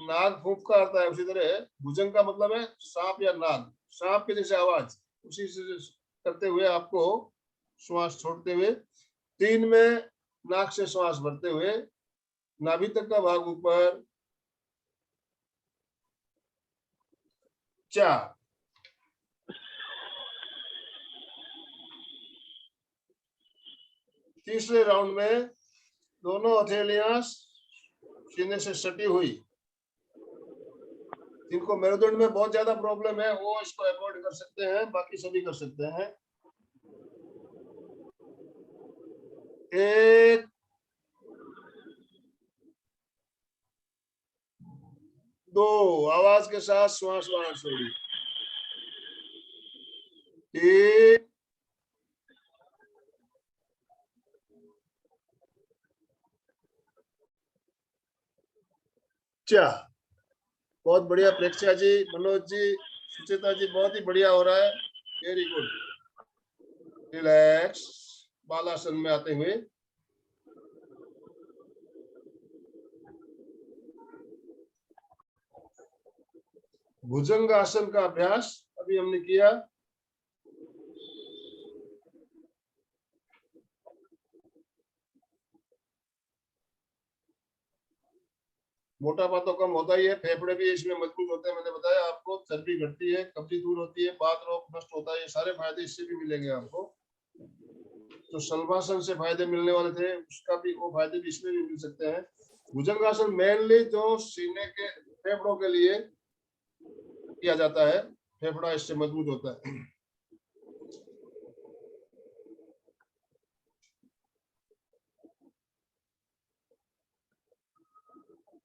A: नाग फूंकता आता है उसी तरह। भुजंग का मतलब है सांप या नाग, सांप की जैसे आवाज, उसी से करते हुए आपको श्वास छोड़ते हुए। 3 में नाक से श्वास भरते हुए, नाभि तक का भाग ऊपर। 4, तीसरे राउंड में दोनों हथेलियां सीने से सटी हुई। जिनको मेरुदंड में बहुत ज्यादा प्रॉब्लम है वो इसको अवॉइड कर सकते हैं, बाकी सभी कर सकते हैं। 1, 2, आवाज के साथ श्वास बाहर छोड़िए। 3, 4। बहुत बढ़िया प्रेक्षा जी, मनोज जी, सुचेता जी, बहुत ही बढ़िया हो रहा है। Very good. रिलैक्स। बालासन में आते हुए भुजंगासन का अभ्यास अभी हमने किया। मोटापा तो कम होता ही है, फेफड़े भी इसमें मजबूत होते हैं। मैंने बताया आपको, चर्बी घटती है, कब्जी दूर होती है, बात रोग नष्ट होता है। ये सारे फायदे इससे भी मिलेंगे आपको। तो शलभासन से फायदे मिलने वाले थे, उसका भी वो फायदे भी इसमें भी मिल सकते हैं। भुजंगासन मेनली जो सीने के फेफड़ों के लिए किया जाता है, फेफड़ा इससे मजबूत होता है।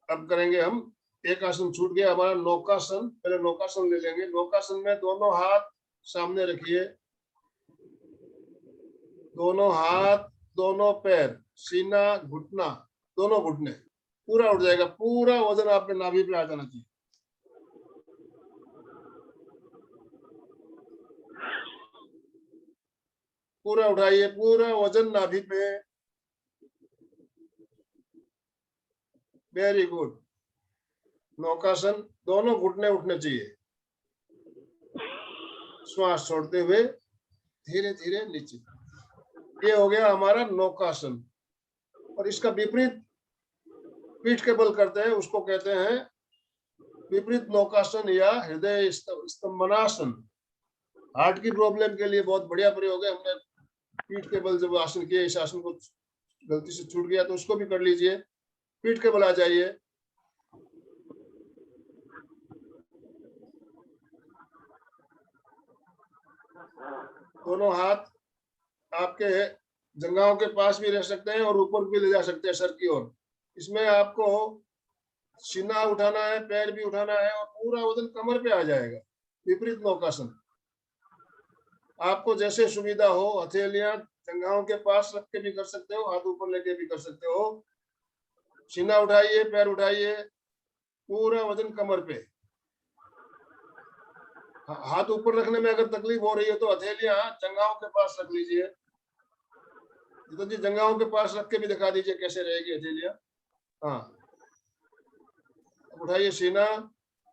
A: अब करेंगे हम, एक आसन छूट गया हमारा नौकासन। पहले नौकासन ले लेंगे। नौकासन में दोनों हाथ सामने रखिए, दोनों हाथ, दोनों पैर, सीना, घुटना, दोनों घुटने पूरा उठ जाएगा। पूरा वजन आपके नाभि पे आ जाना चाहिए। पूरा उठाइए, पूरा वजन नाभि पे। Very good. नौकासन, दोनों घुटने उठने चाहिए। श्वास छोड़ते हुए धीरे धीरे नीचे। ये हो गया हमारा नौकासन। और इसका विपरीत पीठ के बल करते हैं, उसको कहते हैं विपरीत नौकासन या हृदय स्तंभनासन। हार्ट की प्रॉब्लम के लिए बहुत बढ़िया प्रयोग है। हमने पीठ के बल जब आसन किए, इस आसन को गलती से छूट गया तो उसको भी कर लीजिए। पीठ के बल आ जाइए। दोनों हाथ आपके जंघाओं के पास भी रह सकते हैं और ऊपर भी ले जा सकते हैं सर की ओर। इसमें आपको सीना उठाना है, पैर भी उठाना है और पूरा वजन कमर पे आ जाएगा। विपरीत नौकासन आपको जैसे सुविधा हो, हथेलियां जंघाओं के पास रख के भी कर सकते हो, हाथ ऊपर लेके भी कर सकते हो। सीना उठाइए, पैर उठाइए, पूरा वजन कमर पे। हाथ ऊपर रखने में अगर तकलीफ हो रही है तो हथेलियां जंघाओं के पास रख लीजिए। तो जी जंघाओं के पास रख के भी दिखा दीजिए कैसे रहेगी हथेलियां। हाँ, उठाइए सीना,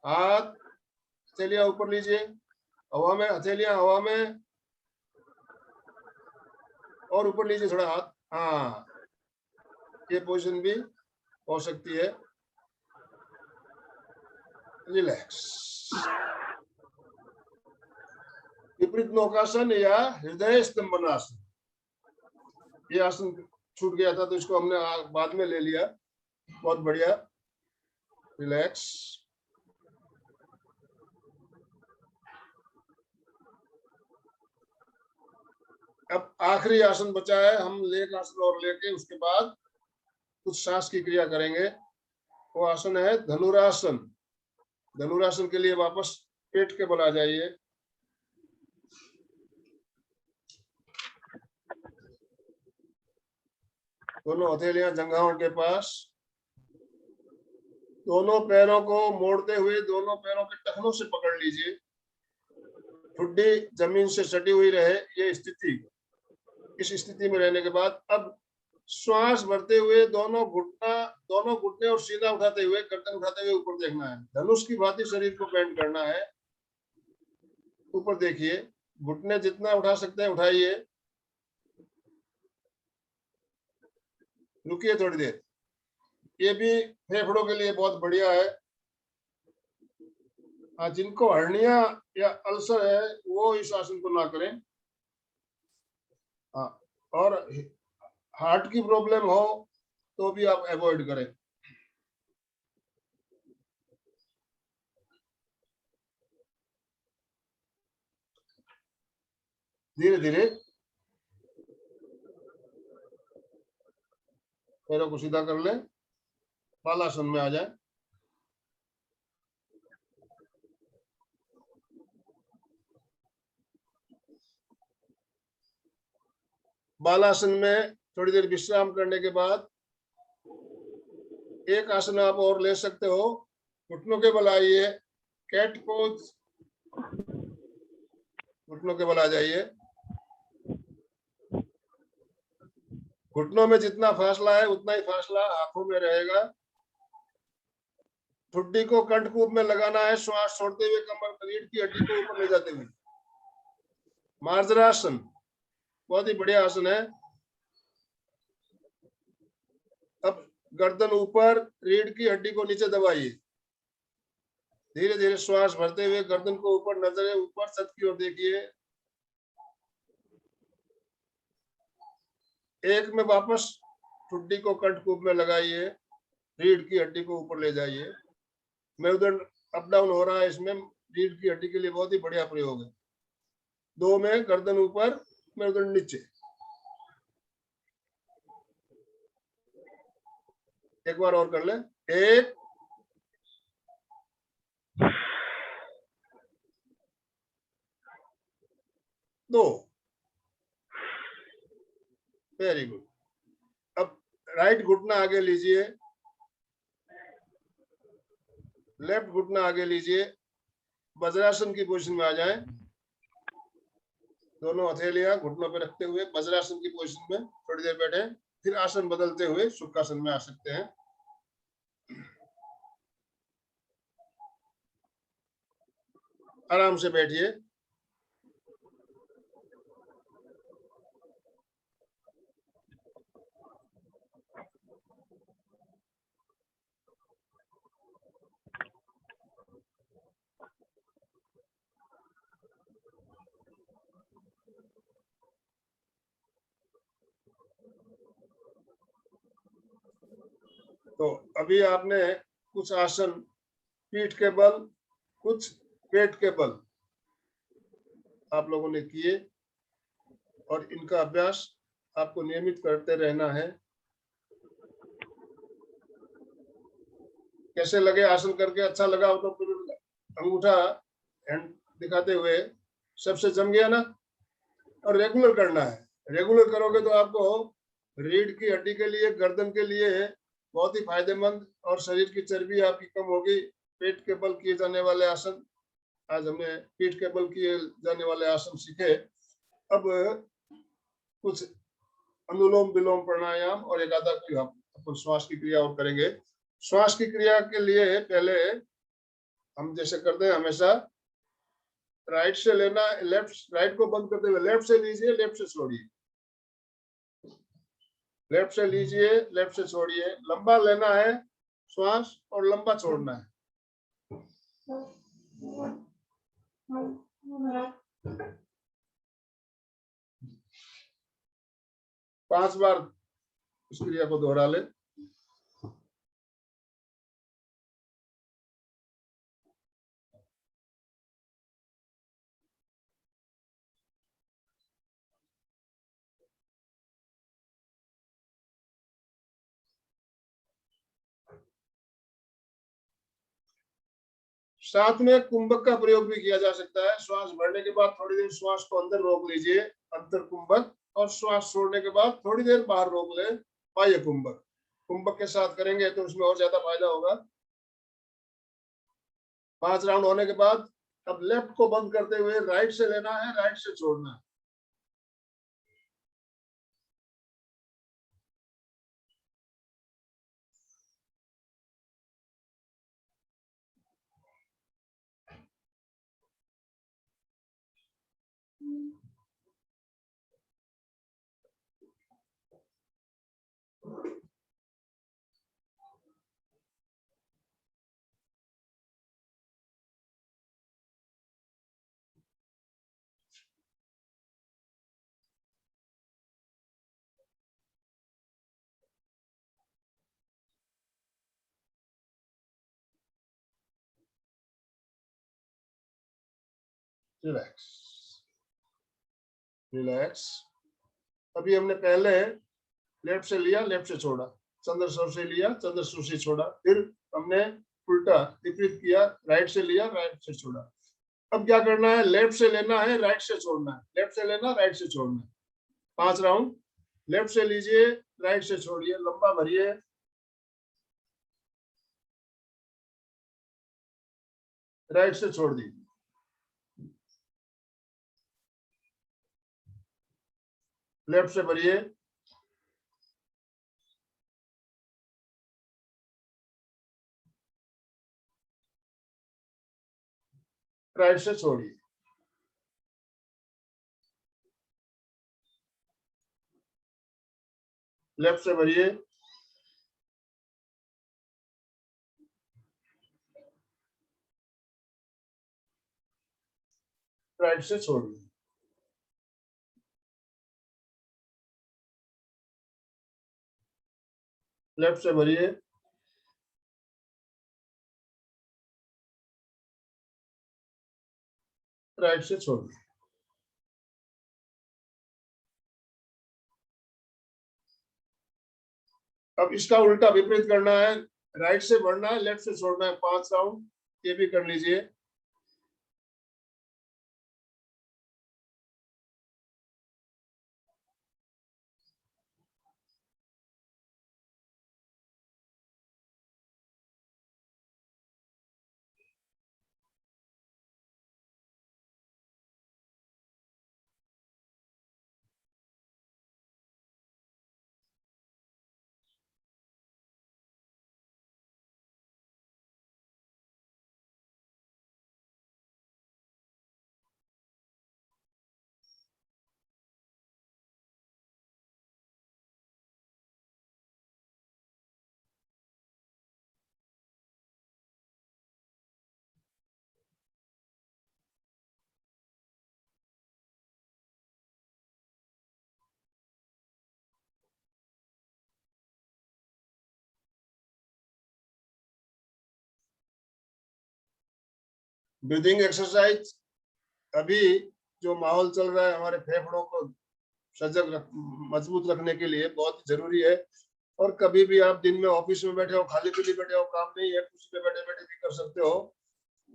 A: हाथ, हथेलियां ऊपर लीजिए, हवा में, हथेलियां हवा में और ऊपर लीजिए थोड़ा हाथ। हाँ, ये पोजीशन भी हो सकती है। रिलैक्स। विपरीत नौकासन या हृदय स्तंभनासन। ये आसन छूट गया था तो इसको हमने बाद में ले लिया। बहुत बढ़िया। रिलैक्स। अब आखिरी आसन बचा है, हम लेग आसन और लेके उसके बाद कुछ सांस की क्रिया करेंगे। वो आसन है धनुरासन। धनुरासन के लिए वापस पेट के बल आ जाइए। दोनों हथेलियां जंघाओं के पास। दोनों पैरों को मोड़ते हुए दोनों पैरों के टखनों से पकड़ लीजिए। ठुड्डी जमीन से सटी हुई रहे, ये स्थिति। इस स्थिति में रहने के बाद अब श्वास भरते हुए दोनों घुटने और सीना उठाते हुए, गर्दन उठाते हुए ऊपर देखना है। धनुष की भांति शरीर को बेंड करना है। ऊपर देखिए, घुटने जितना उठा सकते हैं उठाइए। रुकिए थोड़ी देर। ये भी फेफड़ों के लिए बहुत बढ़िया है। हाँ, जिनको हर्निया या अल्सर है वो इस आसन को ना करें। हाँ, और हार्ट की प्रॉब्लम हो तो भी आप अवॉइड करें। धीरे धीरे पैरों को सीधा कर लें, बालासन में आ जाए। बालासन में थोड़ी देर विश्राम करने के बाद एक आसन आप और ले सकते हो। घुटनों के बल आइए, कैट पोज। घुटनों के बल आ जाइए। घुटनों में जितना फासला है उतना ही फासला आंखों में रहेगा। ठुड्डी को कंठकूप में लगाना है, श्वास छोड़ते हुए कमर, रीढ़ की हड्डी को ऊपर ले जाते हुए। मार्जरासन बहुत ही बढ़िया आसन है। अब गर्दन ऊपर, रीढ़ की हड्डी को नीचे दबाइए। धीरे धीरे श्वास भरते हुए गर्दन को ऊपर, नजरें ऊपर, छत की ओर देखिए। एक में वापस ठुड्डी को कंठकूप में लगाइए, रीढ़ की हड्डी को ऊपर ले जाइए। मेरुदंड अप डाउन हो रहा है, इसमें रीढ़ की हड्डी के लिए बहुत ही बढ़िया प्रयोग है। दो में गर्दन ऊपर, मेरुदंड नीचे। एक बार और कर ले। 1 2। Very good. अब राइट घुटना आगे लीजिए, लेफ्ट घुटना आगे लीजिए, वज्रासन की पोजीशन में आ जाएं। दोनों हथेलियां घुटनों पे रखते हुए वज्रासन की पोजीशन में थोड़ी देर बैठे, फिर आसन बदलते हुए सुखासन में आ सकते हैं। आराम से बैठिए। तो अभी आपने कुछ आसन पीठ के बल, कुछ पेट के बल आप लोगों ने किए, और इनका अभ्यास आपको नियमित करते रहना है। कैसे लगे आसन करके? अच्छा लगा हो तो फिर अंगूठा हैंड दिखाते हुए सबसे जम गया ना? और रेगुलर करना है। रेगुलर करोगे तो आपको रीढ़ की हड्डी के लिए, गर्दन के लिए बहुत ही फायदेमंद, और शरीर की चर्बी आपकी कम होगी। पेट के बल किए जाने वाले आसन, आज हमने पीठ के बल किए जाने वाले आसन सीखे। अब कुछ अनुलोम विलोम प्राणायाम और एक आधा अपन श्वास की क्रिया और करेंगे। श्वास की क्रिया के लिए पहले हम जैसे करते हैं हमेशा, राइट से लेना, लेफ्ट, राइट को बंद करते हुए लेफ्ट से लीजिए, लेफ्ट से छोड़िए, लेफ्ट से लीजिए, लेफ्ट से छोड़िए। लंबा लेना है श्वास और लंबा छोड़ना है। 5 बार इस क्रिया को दोहरा ले। साथ में कुंभक का प्रयोग भी किया जा सकता है। श्वास भरने के बाद थोड़ी देर श्वास को अंदर रोक लीजिए, अंतर कुंभक, और श्वास छोड़ने के बाद थोड़ी देर बाहर रोक ले, बाह्य कुंभक। कुंभक के साथ करेंगे तो उसमें और ज्यादा फायदा होगा। 5 राउंड होने के बाद अब लेफ्ट को बंद करते हुए राइट से लेना है, राइट से छोड़ना है। Relax, relax. अभी हमने पहले लेफ्ट से लिया, लेफ्ट से छोड़ा, चंद्रस्वर से लिया, चंद्रस्वर से छोड़ा, फिर हमने उल्टा विपरीत किया, राइट से लिया, राइट से छोड़ा। अब क्या करना है? लेफ्ट से लेना है, राइट से छोड़ना है, लेफ्ट से लेना, राइट से छोड़ना है। 5 राउंड लेफ्ट से लीजिए, राइट से छोड़िए, लंबा भरिए, राइट से छोड़ दीजिए। लेफ्ट से भरिए, राइट से छोड़िए। लेफ्ट से भरिए, राइट से छोड़िए। लेफ्ट से भरिए, राइट से छोड़िए। अब इसका उल्टा विपरीत करना है, राइट से बढ़ना है, लेफ्ट से छोड़ना है। 5 राउंड ये भी कर लीजिए। Breathing exercise. अभी जो माहौल चल रहा है हमारे फेफड़ों को मजबूत रखने के लिए बहुत जरूरी है। और कभी भी आप दिन में ऑफिस में बैठे हो, खाली पीली बैठे हो, काम नहीं है, कुछ पे बैठे बैठे भी कर सकते हो।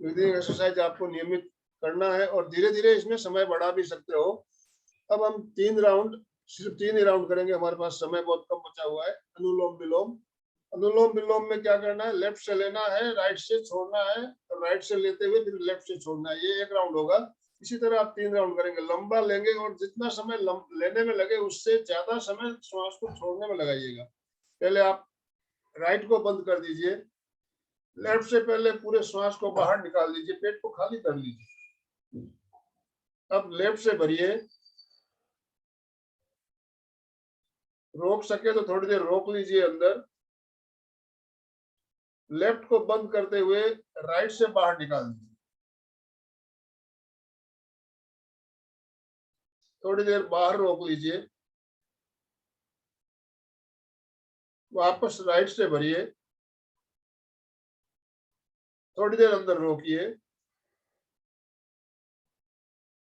A: ब्रीदिंग एक्सरसाइज आपको नियमित करना है और धीरे धीरे इसमें समय बढ़ा भी सकते हो। अब हम 3 राउंड, सिर्फ 3 ही राउंड करेंगे, हमारे पास समय बहुत कम बचा हुआ है। अनुलोम विलोम। अनुलोम विलोम में क्या करना है, लेफ्ट से लेना है, राइट से छोड़ना है, और राइट से लेते हुए फिर लेफ्ट से छोड़ना है। ये 1 राउंड होगा। इसी तरह आप 3 राउंड करेंगे। लंबा लेंगे और जितना समय लेने में लगे उससे ज्यादा समय श्वास को छोड़ने में लगाइएगा। पहले आप राइट को बंद कर दीजिए, लेफ्ट से पहले पूरे श्वास को बाहर निकाल दीजिए, पेट को खाली कर लीजिए। अब लेफ्ट से भरिए, रोक सके तो थोड़ी देर रोक लीजिए अंदर। लेफ्ट को बंद करते हुए राइट से बाहर निकाल दीजिए। थोड़ी देर बाहर रोक लीजिए, वापस राइट से भरिए, थोड़ी देर अंदर रोकिए,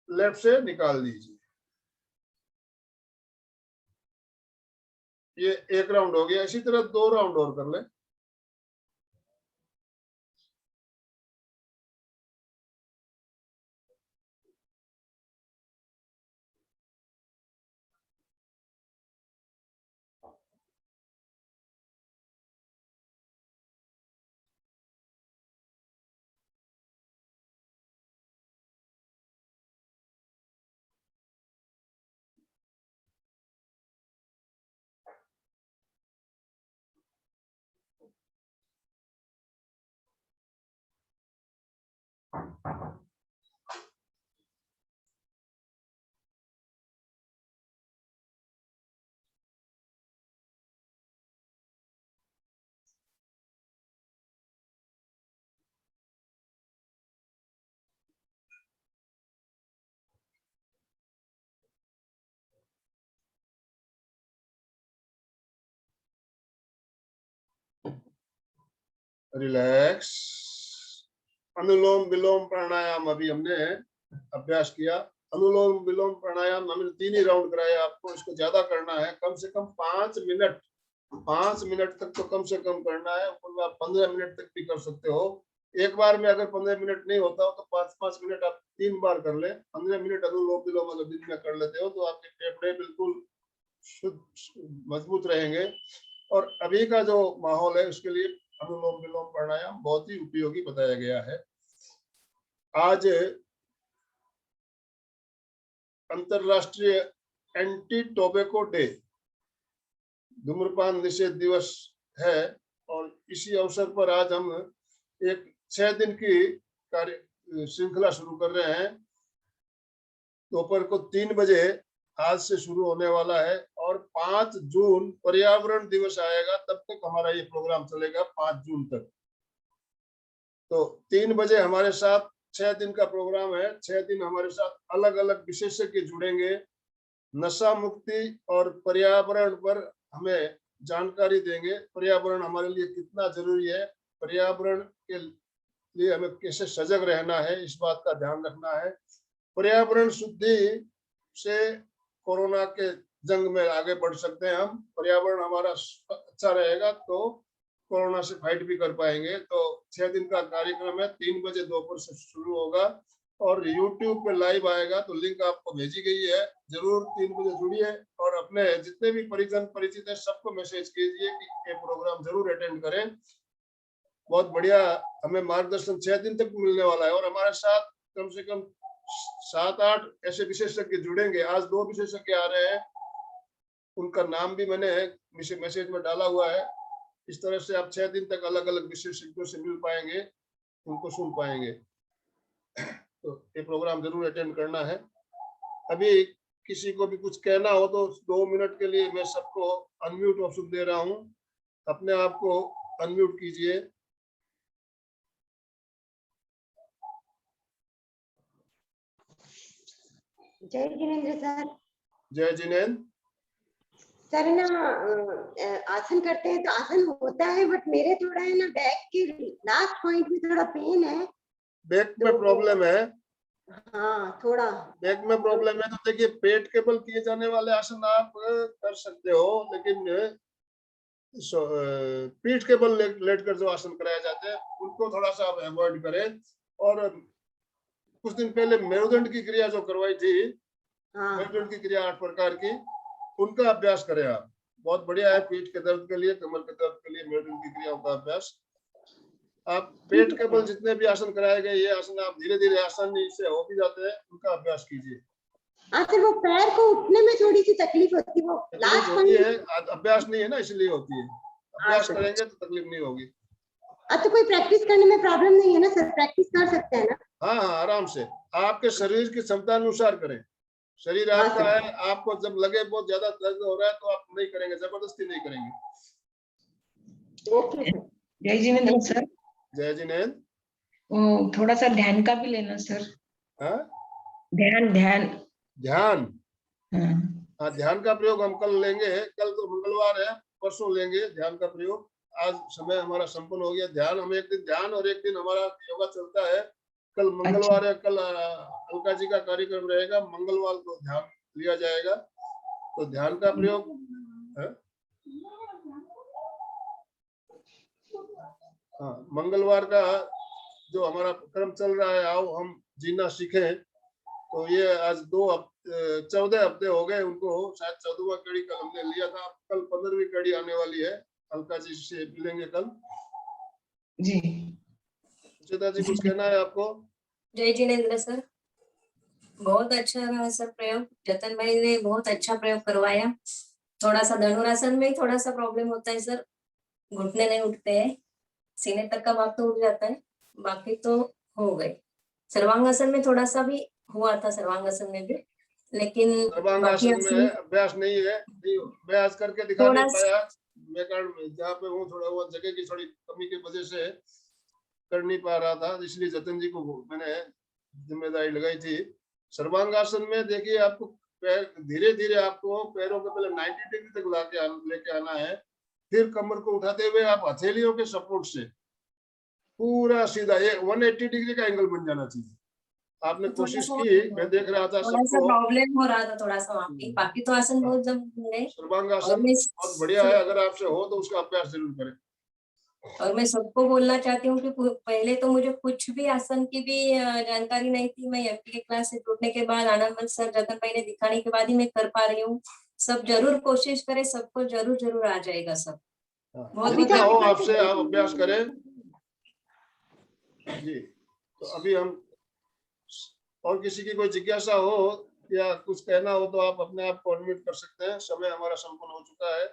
A: लेफ्ट से निकाल दीजिए। ये 1 राउंड हो गया। इसी तरह 2 राउंड और कर लें। रिलैक्स। अनुलोम विलोम प्राणायाम अभी हमने अभ्यास किया। अनुलोम विलोम प्राणायाम हमने 3 ही राउंड कराया। आपको इसको ज्यादा करना है, कम से कम 5 मिनट, 5 मिनट तक तो कम से कम करना है। ऊपर आप 15 मिनट तक भी कर सकते हो। एक बार में अगर 15 मिनट नहीं होता हो तो 5-5 मिनट आप 3 बार कर ले। 15 मिनट अनुलोम विलोम अगर दिन में कर लेते हो तो आपके फेफड़े बिल्कुल शुद्ध मजबूत रहेंगे। और अभी का जो माहौल है उसके लिए अनुलोम विलोम प्राणायाम बहुत ही उपयोगी बताया गया है। आज अंतरराष्ट्रीय एंटी टोबैको डे, धूम्रपान निषेध दिवस है। और इसी अवसर पर आज हम एक 6 दिन की कार्य श्रृंखला शुरू कर रहे हैं। दोपहर को 3 बजे आज से शुरू होने वाला है और 5 जून पर्यावरण दिवस आएगा, तब तक हमारा ये प्रोग्राम चलेगा, 5 जून तक। तो 3 बजे हमारे साथ 6 दिन का प्रोग्राम है। 6 दिन हमारे साथ अलग अलग विशेषज्ञ जुड़ेंगे, नशा मुक्ति और पर्यावरण पर हमें जानकारी देंगे। पर्यावरण हमारे लिए कितना जरूरी है, पर्यावरण के लिए हमें कैसे सजग रहना है, इस बात का ध्यान रखना है। पर्यावरण शुद्धि से कोरोना के जंग में आगे बढ़ सकते हैं हम। पर्यावरण हमारा अच्छा रहेगा तो कोरोना से फाइट भी कर पाएंगे। तो 6 दिन का कार्यक्रम है, 3 बजे दोपहर से शुरू होगा और YouTube पे लाइव आएगा, तो लिंक आपको भेजी गई है। जरूर 3 बजे जुड़िए और अपने जितने भी परिजन परिचित है सबको मैसेज कीजिए कि ये प्रोग्राम जरूर अटेंड करें। बहुत बढ़िया हमें मार्गदर्शन 6 दिन तक मिलने वाला है और हमारे साथ कम से कम 7-8 ऐसे विशेषज्ञ जुड़ेंगे। आज 2 विशेषज्ञ आ रहे हैं, उनका नाम भी मैंने मैसेज में डाला हुआ है। इस तरह से आप 6 दिन तक अलग अलग विशेषज्ञों से मिल पाएंगे, उनको सुन पाएंगे। तो ये प्रोग्राम जरूर अटेंड करना है। अभी किसी को भी कुछ कहना हो तो 2 मिनट के लिए मैं सबको अनम्यूट ऑप्शन दे रहा हूँ, अपने आप को अनम्यूट कीजिए।
C: जय जिनेंद्र सर।
A: जय जिनेंद्र
C: सर ना आसन करते हैं तो आसन होता है, बट मेरे थोड़ा है ना बैक के लास्ट पॉइंट में थोड़ा पेन है,
A: बैक में प्रॉब्लम है,
C: हाँ थोड़ा।
A: बैक में प्रॉब्लम है, तो देखिए पेट के बल किए जाने वाले आसन आप कर सकते हो, लेकिन पीठ के बल लेट कर जो आसन कराए जाते हैं उनको थोड़ा सा आप अवॉइड करें। और कुछ दिन पहले मेरुदंड की क्रिया जो करवाई थी,
C: हाँ
A: मेरुदंड की क्रिया 8 प्रकार की, उनका अभ्यास करें आप, बहुत बढ़िया है पीठ के दर्द के लिए, कमर के दर्द के लिए मेरुदंड की क्रियाओं का अभ्यास। आप पेट के बल जितने भी आसन कराए गए, ये आसन आप धीरे धीरे आसानी से हो भी जाते हैं, उनका अभ्यास कीजिए।
C: सर वो पैर को उठने में थोड़ी सी तकलीफ होती है, वो
A: तकलीफ होती है, अभ्यास नहीं है ना, इसलिए होती है। अभ्यास
C: अच्छा।
A: करेंगे तो तकलीफ नहीं होगी।
C: तो कोई प्रैक्टिस करने में प्रॉब्लम नहीं है ना सर, प्रैक्टिस कर सकते हैं ना?
A: हाँ हाँ, आराम से आपके शरीर की क्षमता अनुसार करें। शरीर
C: हाँ
A: आपका
C: सर।
A: है, आपको जब लगे बहुत ज्यादा दर्द हो रहा है तो आप नहीं करेंगे, जबरदस्ती नहीं करेंगे।
C: Okay sir.
D: जय जिनेंद्र सर,
A: जय जिनेंद्र।
D: थोड़ा सा ध्यान का भी लेना सर।
A: हाँ,
D: ध्यान ध्यान।
A: ध्यान,
D: हाँ
A: हाँ ध्यान का प्रयोग हम कल लेंगे, कल तो मंगलवार है, परसों लेंगे ध्यान का प्रयोग। आज समय हमारा संपन्न हो गया। ध्यान, हम एक दिन ध्यान और एक दिन हमारा योगा चलता है। कल मंगलवार है, कल अलका जी का कार्यक्रम रहेगा, मंगलवार को ध्यान लिया जाएगा, तो ध्यान का प्रयोग है। हाँ, मंगलवार का जो हमारा क्रम चल रहा है, आओ हम जीना सीखें, तो ये आज 14 हफ्ते हो गए उनको, शायद 14वां कड़ी कल हमने लिया था, कल 15वीं कड़ी आने वाली है, अलका जी से मिलेंगे कल
D: जी।
A: सुचेता जी, कुछ कहना है आपको?
E: जय जिनेंद्र सर, बहुत अच्छा रहा सर प्रयोग, जतन भाई ने बहुत अच्छा प्रयोग करवाया। थोड़ा सा धनुरासन में थोड़ा सा प्रॉब्लम होता है सर, घुटने नहीं उठते हैं, सीने तक का भाग तो उठ जाता है, बाकी तो हो गए। सर्वांगासन में थोड़ा सा भी हुआ था, सर्वांगासन में भी, लेकिन
A: सर्वांगासन में अभ्यास नहीं है, अभ्यास करके दिखा नहीं पाया, मैं कारण जहाँ पे हूँ थोड़ा वो जगह की थोड़ी कमी की वजह से कर नहीं पा रहा था, इसलिए जतन जी को मैंने जिम्मेदारी लगाई थी। सर्वांगासन में देखिए, आपको पैर धीरे धीरे आपको पैरों को पहले 90 डिग्री तक लेके आना है, फिर कमर को उठाते हुए आप हथेलियों के सपोर्ट से पूरा सीधा, ये 180 डिग्री का एंगल बन जाना चाहिए। आपने कोशिश की, मैं देख रहा था
E: थोड़ा सा
A: सबको,
E: प्रॉब्लम हो रहा था थोड़ा सा वहाँ पे, बाकी तो आसन बहुत जम गए।
A: सर्वांगासन बहुत बढ़िया है, अगर आपसे हो तो उसका अभ्यास जरूर करें।
E: और मैं सबको बोलना चाहती हूँ कि पहले तो मुझे कुछ भी आसन की भी जानकारी नहीं थी। मैं एमपी के क्लास से जुड़ने के बाद, आनंद सर, जतन भाई ने दिखाने के बाद ही मैं कर पा रही हूँ। सब जरूर कोशिश करें, सबको जरूर जरूर आ जाएगा सब। बहुत
A: जितना हो आपसे आप अभ्यास करें जी। तो अभी हम, और किसी की कोई जिज्ञासा हो या कुछ कहना हो तो आप अपने आप को अनम्यूट कर सकते हैं। समय हमारा संपन्न हो चुका है,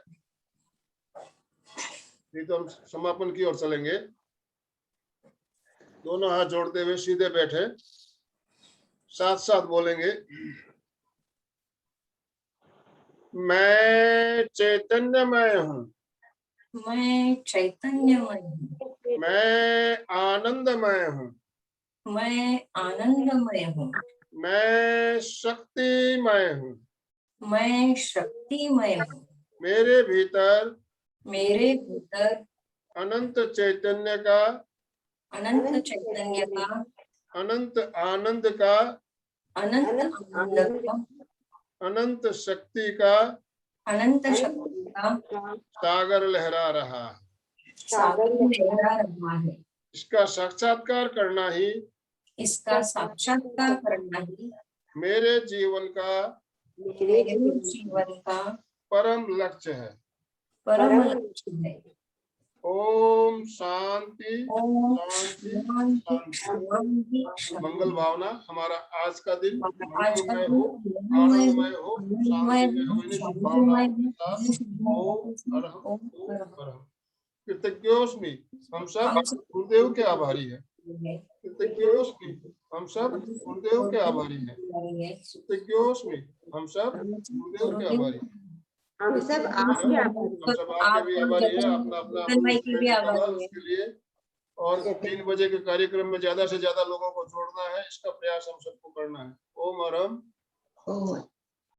A: नहीं तो हम समापन की ओर चलेंगे। दोनों हाथ जोड़ते हुए सीधे बैठे, साथ साथ बोलेंगे, मैं चैतन्यमय हूँ,
E: मैं चैतन्यमय हूँ,
A: मैं आनंदमय हूँ,
E: मैं आनंदमय हूँ,
A: मैं शक्तिमय हूँ,
E: मैं शक्तिमय हूँ,
A: मेरे भीतर अनंत चैतन्य का,
E: अनंत चैतन्य का,
A: अनंत आनंद का,
E: अनंत आनंद का,
A: अनंत शक्ति का
E: अनंत शक्ति का
A: सागर लहरा रहा है।
E: सागर लहरा रहा है।
A: इसका साक्षात्कार करना ही,
E: इसका साक्षात्कार करना ही
A: मेरे जीवन का परम लक्ष्य है।
E: परम लक्ष्य है।
A: ओम शांति
E: ओम
A: शांति शांति। मंगल भावना, हमारा आज का दिन
E: आज का
A: मंगलमय हो, आनंदमय हो, शांतिमय हो, भावनाओं के साथ। ओम अरहम, ओम अरहम। कृतज्ञोस्मि, हम सब गुरुदेव के आभारी हैं। कृतज्ञोस्मि, हम सब गुरुदेव के आभारी हैं। कृतज्ञोस्मि, हम सब गुरुदेव के आभारी हैं।
C: हम सब आपके आभारी,
A: हम सब आपके भी आभारी हैं, अपना अपना उसके लिए। और 3 बजे के कार्यक्रम में ज्यादा से ज्यादा लोगों को जोड़ना है, इसका प्रयास हम सबको करना है। ओम अरहम।